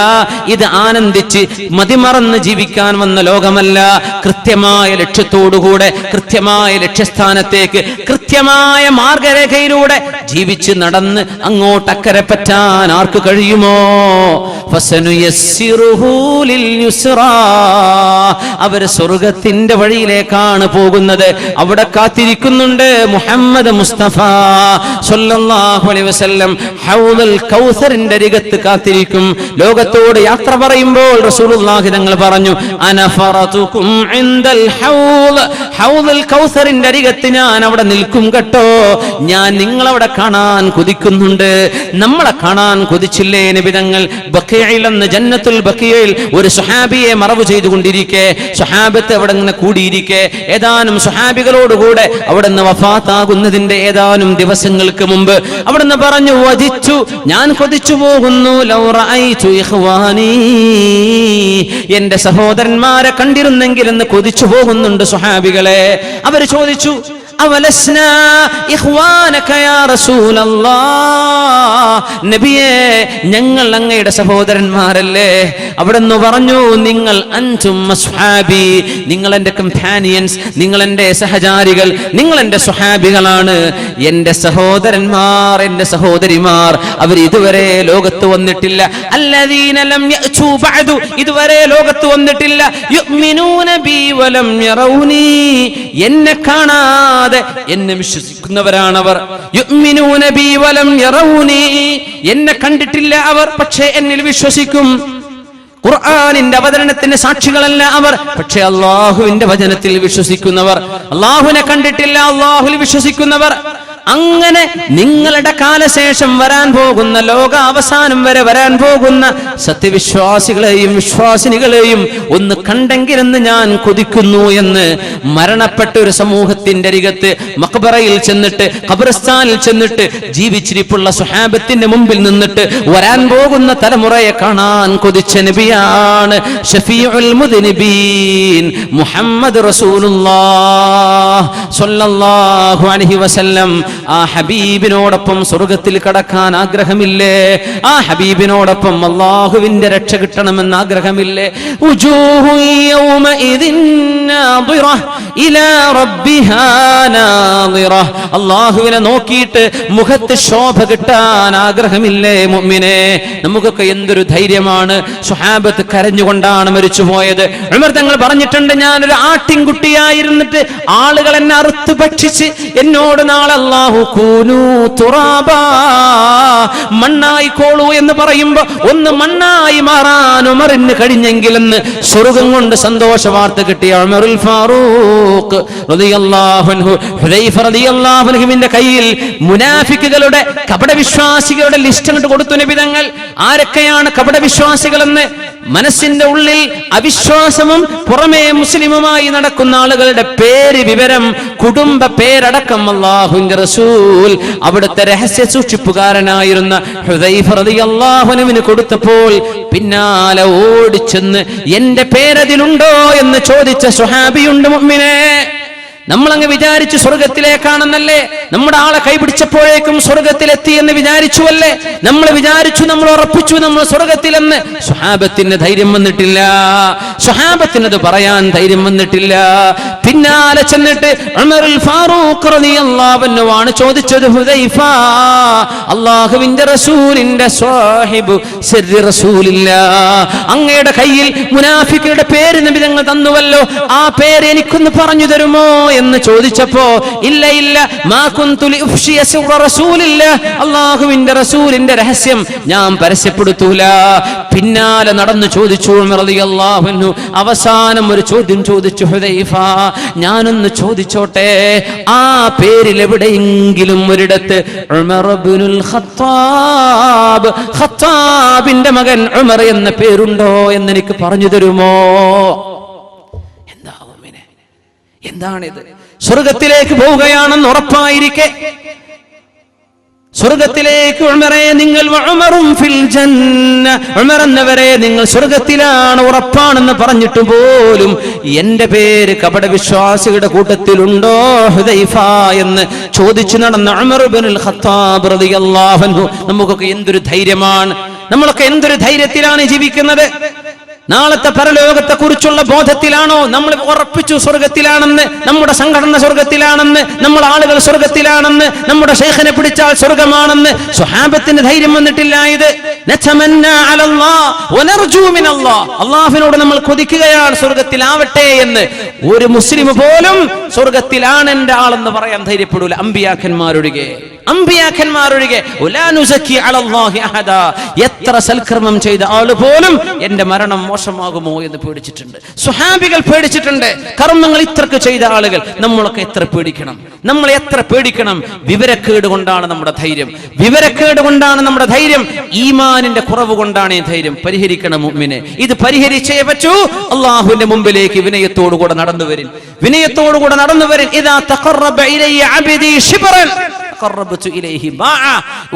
ഇത് ആനന്ദിച്ച് മതിമറന്ന് ജീവിക്കാൻ വന്ന ലോകമല്ല. കൃത്യമായ ലക്ഷ്യത്തോടുകൂടെ കൃത്യമായ ലക്ഷ്യസ്ഥാനത്തേക്ക് കൃത്യമായ മാർഗരേഖയിലൂടെ ജീവിച്ച് നടന്ന് അങ്ങോട്ട് അക്കരെ പറ്റാൻ ആർക്ക് കഴിയുമോ? ഫസനുയസ്സിറുഹു ലിൽ യുസ്റാ. അവര് സ്വർഗത്തിന്റെ വഴിയിലേക്കാണ് പോകുന്നത്. അവിടെ കാത്തിരിക്കുന്നുണ്ട് മുഹമ്മദ് മുസ്തഫ സ്വല്ലല്ലാഹു അലൈഹി വസല്ലം. ഹൗദുൽ കൗസറിന്റെ അരികത്ത് കാത്തിരിക്കും. ലോകത്തോട് യാത്ര പറയുമ്പോൾ റസൂലുള്ളാഹി തങ്ങൾ പറഞ്ഞു, അന ഫറതുകും ഇൻദൽ ഹൗദ്. ഹൗദുൽ കൗസറിന്റെ അരികത്ത് ഞാൻ അവിടെ നിൽക്കും കേട്ടോ. ഞാൻ നിങ്ങളവിടെ കാണാൻ കൊതിക്കുന്നുണ്ട്. നമ്മളെ കാണാൻ കൊതിച്ചില്ലേ നബി തങ്ങൾ? ബഖീഇൽ എന്ന ജന്നത്തുൽ ബഖീഇൽ ഒരു സ്വഹാബിയെ മറവ് ചെയ്തുകൊണ്ടിരിക്കെ, സ്വഹാബത്ത് അവിടെ ഇങ്ങനെ കൂടിയിരിക്കെ, ഏതാനും സ്വഹാബികളോടുകൂടെ അവിടെ നിന്ന് വഫാത്താകുന്നതിന്റെ ഏതാനും ദിവസങ്ങൾക്ക് മുമ്പ് അവിടുന്ന് പറഞ്ഞു, വജിച്ചു, ഞാൻ കൊതിച്ചു പോകുന്നു, ലൗ റഅയ്തു ഇഖ്വാനി, എന്റെ സഹോദരന്മാരെ കണ്ടിരുന്നെങ്കിൽ എന്ന് കൊതിച്ചു പോകുന്നുണ്ട് സ്വഹാബികളെ. അവർ ചോദിച്ചു, അവലസ്നാ ഇഖ്വാനക യാ റസൂലല്ലാഹ്, നബിയേ ഞങ്ങൾ അങ്ങയുടെ സഹോദരന്മാരല്ലേ? അവിടുന്ന് പറഞ്ഞു, നിങ്ങൾ അൻതും അസ്ഹാബി, നിങ്ങൾ എൻ്റെ കമ്പാനിയൻസ്, നിങ്ങൾ എൻ്റെ സഹചാരികൾ, നിങ്ങൾ എൻ്റെ സ്വഹാബികളാണ്. എൻ്റെ സഹോദരന്മാർ, എൻ്റെ സഹോദരിമാർ, അവർ ഇതുവരെ ലോകത്ത് വന്നിട്ടില്ല. അല്ലദീന ലം യഅ്തു ബഅദു, ഇതുവരെ ലോകത്ത് വന്നിട്ടില്ല. യുഅ്മിനൂന ബി വലം യറൗനി, എന്നെ കാണാതെ എന്നെ വിശ്വസിക്കുന്നവരാണവർ. യുഅ്മിനൂന ബി വലം യറൗനി, എന്നെ കണ്ടിട്ടില്ല അവർ, പക്ഷേ എന്നിൽ വിശ്വസിക്കും. ഖുർആനിന്റെ അവതരണത്തിന് സാക്ഷികളല്ല അവർ, പക്ഷേ അല്ലാഹുവിന്റെ വചനത്തിൽ വിശ്വസിക്കുന്നവർ. അല്ലാഹുവിനെ കണ്ടിട്ടില്ല, അല്ലാഹുവിൽ വിശ്വസിക്കുന്നവർ. അങ്ങനെ നിങ്ങളുടെ കാലശേഷം വരാൻ പോകുന്ന, ലോകാവസാനം വരെ വരാൻ പോകുന്ന സത്യവിശ്വാസികളെയും വിശ്വാസിനികളെയും ഒന്ന് കണ്ടെങ്കിലെന്ന് ഞാൻ കൊതിക്കുന്നു എന്ന് മരണപ്പെട്ട ഒരു സമൂഹത്തിന്റെ അരികത്ത് മഖ്ബറയിൽ ചെന്നിട്ട്, ഖബർസ്ഥാനിൽ ചെന്നിട്ട് ജീവിച്ചിരിപ്പുള്ള സ്വഹാബത്തിന്റെ മുമ്പിൽ നിന്നിട്ട് വരാൻ പോകുന്ന തലമുറയെ കാണാൻ കൊതിച്ച നബിയാണ് ഷഫീഉൽ മുദ്നിബീൻ മുഹമ്മദ് റസൂലുള്ളാഹ് സ്വല്ലല്ലാഹു അലൈഹി വസല്ലം. ആ ഹബീബിനോടൊപ്പം സ്വർഗത്തിൽ കടക്കാൻ ആഗ്രഹമില്ലേ? ആ ഹബീബിനോടൊപ്പം അല്ലാഹുവിന്റെ രക്ഷ കിട്ടണമെന്ന് ആഗ്രഹമില്ലേ? ഉജൂഹു യൗമഇദിൻ നാദിറ ഇലാ റബ്ബിഹാ നാദിറ. അല്ലാഹുവിനെ നോക്കിയിട്ട് മുഖത്ത് ശോഭ കിട്ടാൻ ആഗ്രഹമില്ലേ മുഅ്മിനേ? നമുക്കൊക്കെ എന്തൊരു ധൈര്യമാണ്. സ്വഹാബത്ത് കരഞ്ഞുകൊണ്ടാണ് മരിച്ചുപോയത്. ഉമർ തങ്ങൾ പറഞ്ഞിട്ടുണ്ട്, ഞാനൊരു ആട്ടിൻകുട്ടിയായിരുന്നിട്ട് ആളുകൾ എന്നെ അറുത്ത് ഭക്ഷിച്ച് എന്നോട് നാളെ അല്ലാഹു കൂനൂ തുറാബാ, മണ്ണായിക്കോളൂ എന്ന് പറയുമ്പോ ഒന്ന് മണ്ണായി മാറാൻ ഉമറിന് കഴിഞ്ഞെങ്കിലെന്ന് സ്വർഗം കൊണ്ട് സന്തോഷ വാർത്ത കിട്ടിയ ഉമറുൽ ഫാറൂഖ് റളിയല്ലാഹു അൻഹു, ഹുദൈഫ റളിയല്ലാഹു അൻഹുവിന്റെ കയ്യിൽ മുനാഫിക്കുകളുടെ കപടവിശ്വാസികളുടെ ലിസ്റ്റ് അങ്ങോട്ട് കൊടുത്തു നബി തങ്ങൾ. ആരൊക്കെയാണ് കപടവിശ്വാസികളെന്ന്? മനസ്സിന്റെ ഉള്ളിൽ അവിശ്വാസവും പുറമേ മുസ്ലിമുമായി നടക്കുന്ന ആളുകളുടെ പേര്, വിവരം, കുടുംബ പേരടക്കം അല്ലാഹുവിന്റെ റസൂൽ അവിടുത്തെ രഹസ്യ സൂക്ഷിപ്പുകാരനായിരുന്ന ഹുദൈഫ റളിയല്ലാഹു അൻഹുവിന് കൊടുത്തപ്പോൾ പിന്നാലെ ഓടിച്ചെന്ന് എന്റെ പേരതിലുണ്ടോ എന്ന് ചോദിച്ച സ്വഹാബിയുണ്ട് മുഅ്മിനേ. നമ്മളങ്ങ് വിചാരിച്ചു സ്വർഗത്തിലേക്കാണെന്നല്ലേ? നമ്മുടെ ആളെ കൈപിടിച്ചപ്പോഴേക്കും സ്വർഗത്തിലെത്തി എന്ന് വിചാരിച്ചുവല്ലേ? നമ്മൾ വിചാരിച്ചു, നമ്മൾ ഉറപ്പിച്ചു നമ്മൾ സ്വർഗത്തിലെന്ന്. സ്വഹാബത്തിന് ധൈര്യം വന്നിട്ടില്ല, സ്വഹാബത്തിനത് പറയാൻ ധൈര്യം വന്നിട്ടില്ല. പിന്നാലെ ചെന്നിട്ട് ഉമറുൽ ഫാറൂഖ് റളിയല്ലാഹു അൻഹു ആണ് ചോദിച്ചത്, ഹുദൈഫ, അല്ലാഹുവിന്റെ റസൂലിന്റെ സ്വഹിബ് സിർരി റസൂലില്ലാ, അങ്ങയുടെ കയ്യിൽ മുനാഫിക്കുകളുടെ പേര് നബി തങ്ങൾ തന്നുവല്ലോ, ആ പേര് എനിക്കൊന്ന് പറഞ്ഞു തരുമോ എന്ന് ചോദിച്ചപ്പോ, ഇല്ല ഇല്ല, മാ കുന്തു ലിഉഫ്ശിയ സിർറ റസൂലില്ലാഹ്, അല്ലാഹുവിന്റെ റസൂലിന്റെ രഹസ്യം ഞാൻ പരസ്യപ്പെടുത്തൂല. പിന്നാലെ നടന്നു ചോദിച്ചു ഉമർ റളിയല്ലാഹു അൻഹു. അവസാനം ഒരു ചോദ്യം ചോദിച്ചു, ഹുദൈഫ, ഞാനൊന്ന് ചോദിച്ചോട്ടെ, ആ പേരിൽ എവിടെയെങ്കിലും ഒരിടത്ത് ഉമർ ഇബ്നുൽ ഖത്താബ്, ഖത്താബിന്റെ മകൻ ഉമർ എന്ന പേരുണ്ടോ എന്ന് എനിക്ക് പറഞ്ഞു തരുമോ? എന്താണിത്? സ്വർഗത്തിലേക്ക് പോവുകയാണെന്ന് ഉറപ്പായിരിക്കെ സ്വർഗത്തിലേക്ക് ഉമറേ നിങ്ങൾ ഉമറും ഫിൽ ജന്ന, ഉമർ എന്നവരെ നിങ്ങൾ സ്വർഗത്തിലാണ്, ഉറപ്പാണെന്ന് പറഞ്ഞിട്ട് പോലും എന്റെ പേര് കപട വിശ്വാസികളുടെ കൂട്ടത്തിലുണ്ടോ ഹുദൈഫ എന്ന് ചോദിച്ചു നടന്ന ഉമർ ഇബ്നുൽ ഖത്താബ് റളിയല്ലാഹു അൻഹു. നമുക്കൊക്കെ എന്തൊരു ധൈര്യമാണ്, നമ്മളൊക്കെ എന്തൊരു ധൈര്യത്തിലാണ് ജീവിക്കുന്നത്. നാളത്തെ പരലോകത്തെ കുറിച്ചുള്ള ബോധത്തിലാണോ നമ്മൾ ഉറപ്പിച്ചു സ്വർഗത്തിലാണെന്ന്, നമ്മുടെ സംഘടന സ്വർഗത്തിലാണെന്ന്, നമ്മുടെ ആളുകൾ സ്വർഗത്തിലാണെന്ന്, നമ്മുടെ ശൈഖിനെ പിടിച്ചാൽ സ്വർഗമാണെന്ന്? സ്വഹാബത്തിന് ധൈര്യം വന്നിട്ടില്ല. ഇത് അള്ളാഹുവിനോട് നമ്മൾ കൊതിക്കുകയാണ് സ്വർഗത്തിലാവട്ടെ എന്ന്. ഒരു മുസ്ലിം പോലും സ്വർഗത്തിലാണ് എന്റെ ആളെന്ന് പറയാൻ ധൈര്യപ്പെടൂല, അമ്പിയാക്കന്മാരൊഴികെ. എത്ര സൽക്കർമ്മം ചെയ്ത ആള് പോലും എന്റെ മരണം മോശമാകുമോ എന്ന് പേടിച്ചിട്ടുണ്ട്. സ്വഹാബികൾ പേടിച്ചിട്ടുണ്ട്. കർമ്മങ്ങൾ ഇത്രക്ക് ചെയ്ത ആളുകൾ. നമ്മളൊക്കെ എത്ര പേടിക്കണം, നമ്മൾ എത്ര പേടിക്കണം. വിവരക്കേട് കൊണ്ടാണ് നമ്മുടെ ധൈര്യം, വിവരക്കേട് കൊണ്ടാണ് നമ്മുടെ ധൈര്യം. ഈമാനിന്റെ കുറവ് കൊണ്ടാണ് ഈ ധൈര്യം. പരിഹരിക്കണം മുഅ്മിനെ, ഇത് പരിഹരിച്ചേ പറ്റൂ. അള്ളാഹുവിന്റെ മുമ്പിലേക്ക് വിനയത്തോടുകൂടെ നടന്നു വരിൻ, വിനയത്തോടുകൂടെ നടന്നു വരിൻ. ഇദാ തഖറബ ഇലയ്യ അബ്ദി ശിബ്റൻ തഖറബതു ഇലൈഹി ബാഅ,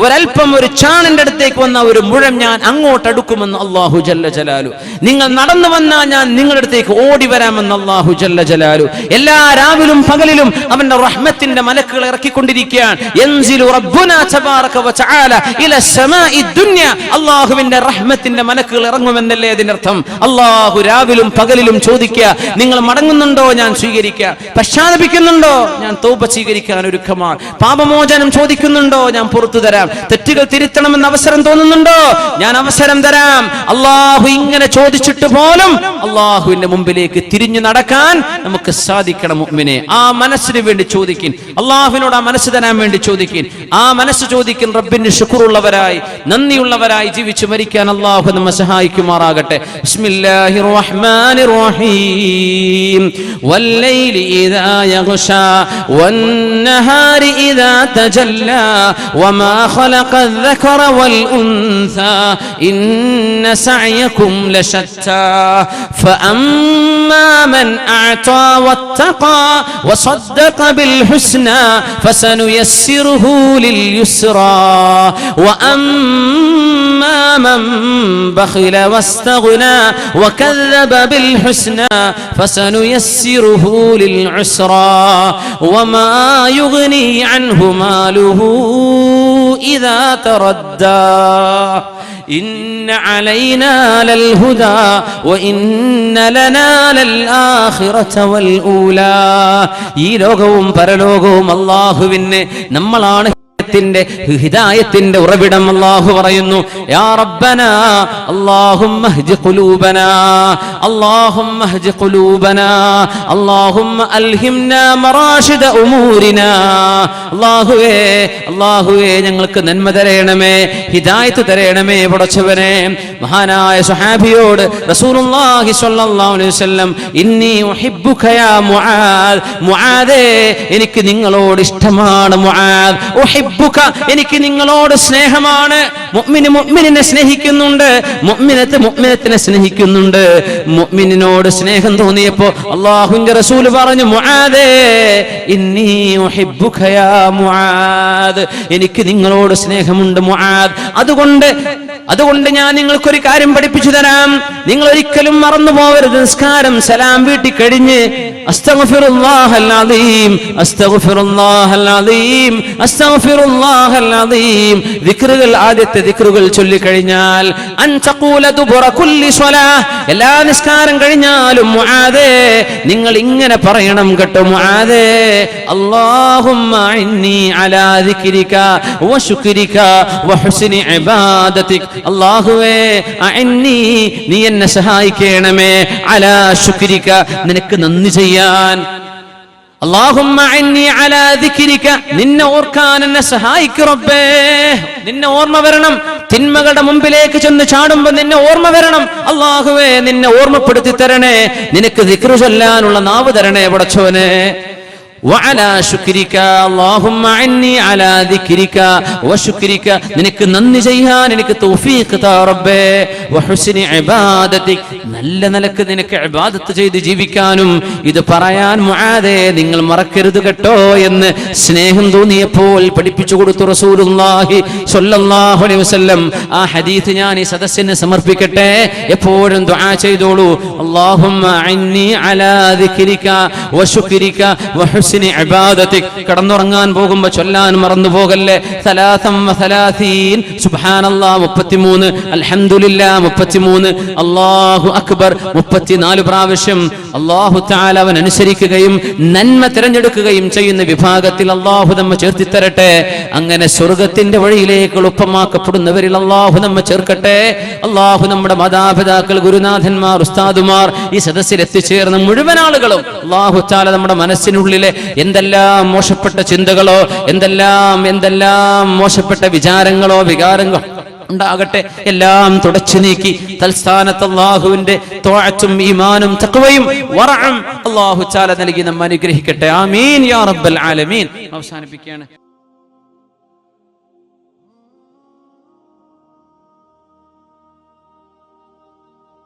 ഒരൽപ്പം ഒരു ചാണിന്റെ അടുത്തേക്ക് വന്ന ഒരു മുഴം ഞാൻ അങ്ങോട്ട് അടുക്കുമെന്ന് അല്ലാഹു ജല്ല ജലാലു. നിങ്ങൾ നടന്നു വന്നാൽ ഞാൻ നിങ്ങളുടെ അടുത്തേക്ക് ഓടി വരാമെന്ന് അല്ലാഹു ജല്ല ജലാലു. എല്ലാ രാവിലും പകലിലും അവന്റെ റഹ്മത്തിന്റെ മലക്കുകൾ ഇറക്കിക്കൊണ്ടിരിക്കുകയാണ്. യൻസിലു റബ്ബുനാ തബാറക വ തആല ഇല സമാഇ ദുനിയ, അല്ലാഹുവിന്റെ റഹ്മത്തിന്റെ മലക്കുകൾ ഇറങ്ങുമെന്നല്ലേ അതിനർത്ഥം. അല്ലാഹു രാവിലും പകലിലും ചോദിക്കുക, നിങ്ങൾ മടങ്ങുന്നുണ്ടോ? ഞാൻ സ്വീകരിക്കാം. പശ്ചാത്തപിക്കുന്നുണ്ടോ? ഞാൻ തൗബ സ്വീകരിക്കാൻ ഒരുക്കമാണ്. പാപമോചനം ചോദിക്കുന്നുണ്ടോ? ഞാൻ പുറത്തു തരാം. തെറ്റുകൾ തിരുത്തണമെന്ന് അവസരം തോന്നുന്നുണ്ടോ? ഞാൻ അവസരം തരാം. അള്ളാഹു ഇങ്ങനെ ചോദിച്ചിട്ട് പോലും അള്ളാഹുവിന്റെ മുമ്പിലേക്ക് തിരിഞ്ഞു നടക്കാൻ നമുക്ക് സാധിക്കണം മുഅ്മിനെ. ആ മനസ്സിന് വേണ്ടി ചോദിക്കിൻ, അള്ളാഹുവിനോട് ആ മനസ്സ് തരാൻ വേണ്ടി ചോദിക്കിൻ. ആ മനസ്സ് ചോദിക്കിൻ. റബ്ബിന് ശുക്റുള്ളവരായി, നന്ദിയുള്ളവരായി ജീവിച്ചു മരിക്കാൻ അള്ളാഹു നമ്മെ സഹായിക്കുമാറാകട്ടെ. ബിസ്മില്ലാഹിർ റഹ്മാനിർ റഹീം. വല്ലൈലി ഇദാ യഗ്ശാ വന്നഹാരി ഇദാ تجلى وما خلق الذكر والأنثى إن سعيكم لشتى فأما من أعطى واتقى وصدق بالحسنى فسنيسره لليسرى وأما من بخل واستغنى وكذب بالحسنى فسنيسره للعسرى وما يغني عنه ماله إذا تردى إن علينا للهدى وإن لنا للآخرة والأولى. ഈ ലോകവും പരലോകവും അല്ലാഹുവിന് നമ്മളാണ്. ഹിദായത്തിന്റെ ഉറവിടം അല്ലാഹു പറയുന്നു. യാ റബ്ബനാ അല്ലാഹുമ്മ ഹ്ദി ഖുലൂബനാ അല്ലാഹുമ്മ ഹ്ദി ഖുലൂബനാ അല്ലാഹുമ്മ അൽഹിംനാ മറാഷിദ ഉമൂരിനാ. അല്ലാഹുവേ ഞങ്ങൾക്ക് നന്മ തരണമേ, ഹിദായത്ത് തരണമേ പടച്ചവനെ. മഹാനായ സ്വഹാബിയോട് റസൂലുള്ളാഹി സ്വല്ലല്ലാഹു അലൈഹി വസല്ലം ഇന്നി ഉഹിബ്ബുക യാ മുആദ്, മുആദേ എനിക്ക് നിങ്ങളോട് ഇഷ്ടമാണ് മുആദ്. എനിക്ക് നിങ്ങളോട് സ്നേഹമാണ്. മുഅ്മിനിനെ സ്നേഹിക്കുന്നുണ്ട്, മുഅ്മിനത്തിനെ സ്നേഹിക്കുന്നുണ്ട്. മുഅ്മിനിനോട് സ്നേഹം തോന്നിയപ്പോ അല്ലാഹുവിന്റെ റസൂൽ പറഞ്ഞു, മുആദേ ഇന്നി ഉഹിബ്ബുക യാ മുആദ്, എനിക്ക് നിങ്ങളോട് സ്നേഹമുണ്ട് മുആദ്. അതുകൊണ്ട് ഞാൻ നിങ്ങൾക്കൊരു കാര്യം പഠിപ്പിച്ചു തരാം. നിങ്ങൾ ഒരിക്കലും മറന്നു പോകരുത്. നിസ്കാരം സലാം വീട്ടി കഴിഞ്ഞ് അസ്തഗ്ഫിറുല്ലാഹൽ അസീം അസ്തഗ്ഫിറുല്ലാഹൽ അസീം അസ്തഗ്ഫിറുല്ലാഹൽ അസീം ദിക്റുകൾ, ആദ്യത്തെ ദിക്റുകൾ ചൊല്ലിക്കഴിഞ്ഞാൽ അൻ തഖൂല ദുബറ കുല്ലി സ്വലാഹ്, എല്ലാ നിസ്കാരം കഴിഞ്ഞാലും മുആദേ നിങ്ങൾ ഇങ്ങനെ പറയണം കേട്ടോ. മുആദേ അല്ലാഹുമ്മ ഇന്നി അലാ ദിക്രിക വശുക്രിക വഹുസ്നി ഇബാദതിക. അല്ലാഹുവേ അഇന്നി, നീ എന്നെ സഹായിക്കണമേ, അലാ ശുക്രിക, നിനക്ക് നന്ദി ചെയ്യാൻ. അല്ലാഹുമ്മ ഇന്നി അലാ ദിക്രിക, നിന്നെ ഓർക്കാൻ എന്നെ സഹായിക്കു റബ്ബേ. നിന്നെ ഓർമ്മ വരണം. തിന്മകളുടെ മുമ്പിലേക്ക് ചെന്ന് ചാടുമ്പോ നിന്നെ ഓർമ്മ വരണം. അല്ലാഹുവേ നിന്നെ ഓർമ്മപ്പെടുത്തി തരണേ, നിനക്ക് ദിക്റ് ചൊല്ലാനുള്ള നാവ് തരണേ പടച്ചോനെ. വഅലാ ശുക്രിക അല്ലാഹുമ്മ അന്നി അലാ ദിക്രിക വശുക്രിക നിനക്ക് നന്ദി ചെയ്യാൻ എനിക്ക് തൗഫീഖ് താ റബ്ബേ വഹുസ്നി ഇബാദതിക് നല്ല നിലക്ക് നിനക്ക് ഇബാദത്ത് ചെയ്ത് ജീവിക്കാനും ഇത് പറയാൻ മുആദേ നിങ്ങൾ മറക്കരുത് കേട്ടോ എന്ന് സ്നേഹം തോന്നിയപ്പോൾ പഠിപ്പിച്ചു കൊടുത്തു റസൂലുള്ളാഹി സ്വല്ലല്ലാഹു അലൈഹി വസല്ലം. ആ ഹദീസ് ഞാൻ ഈ സദസ്സിന് സമർപ്പിക്കട്ടെ. എപ്പോഴും ദുആ ചെയ്തോളൂ. അല്ലാഹുമ്മ അന്നി അലാ ദിക്രിക വശുക്രിക വഹുസ്നി ഇബാദതിക്. കടന്നുറങ്ങാൻ പോകുമ്പോ ചൊല്ലാൻ മറന്നു പോകല്ലേ. 33 സുബ്ഹാനല്ലാഹ് 33, അൽഹംദുലില്ലാഹ് 33, അല്ലാഹു അക്ബർ 34 പ്രാവശ്യം. അല്ലാഹു തആല അവൻ അനുസരിക്കുകയും നന്മ തിരഞ്ഞെടുക്കുകയും ചെയ്യുന്ന വിഭാഗത്തിൽ അല്ലാഹു നമ്മെ ചേർത്തി തരട്ടെ. അങ്ങനെ സ്വർഗ്ഗത്തിന്റെ വഴിയിലേക്ക് എളുപ്പമാക്കപ്പെടുന്നവരിൽ അല്ലാഹു നമ്മെ ചേർക്കട്ടെ. അല്ലാഹു നമ്മുടെ മാതാപിതാക്കൾ, ഗുരുനാഥന്മാർ, ഉസ്താദുമാർ, ഈ സദസ്സിൽ എത്തിച്ചേർന്ന മുഴുവൻ ആളുകളും അല്ലാഹു തആല നമ്മുടെ മനസ്സിനുള്ളിലെ എന്തെല്ലാം മോശപ്പെട്ട ചിന്തകളോ എന്തെല്ലാം മോശപ്പെട്ട വിചാരങ്ങളോ വികാരങ്ങളോ ഉണ്ടാകട്ടെ എല്ലാം തുടച്ചു നീക്കി തൽസ്ഥാനത്ത് അല്ലാഹുവിന്റെ ത്വഅത്തും ഈമാനും തഖ്വയും വറഅം അല്ലാഹു തആല നൽകി നമ്മെ അനുഗ്രഹിക്കട്ടെ. ആമീൻ യാ റബ്ബൽ ആലമീൻ. അവസാനിപ്പിക്കുകയാണ്.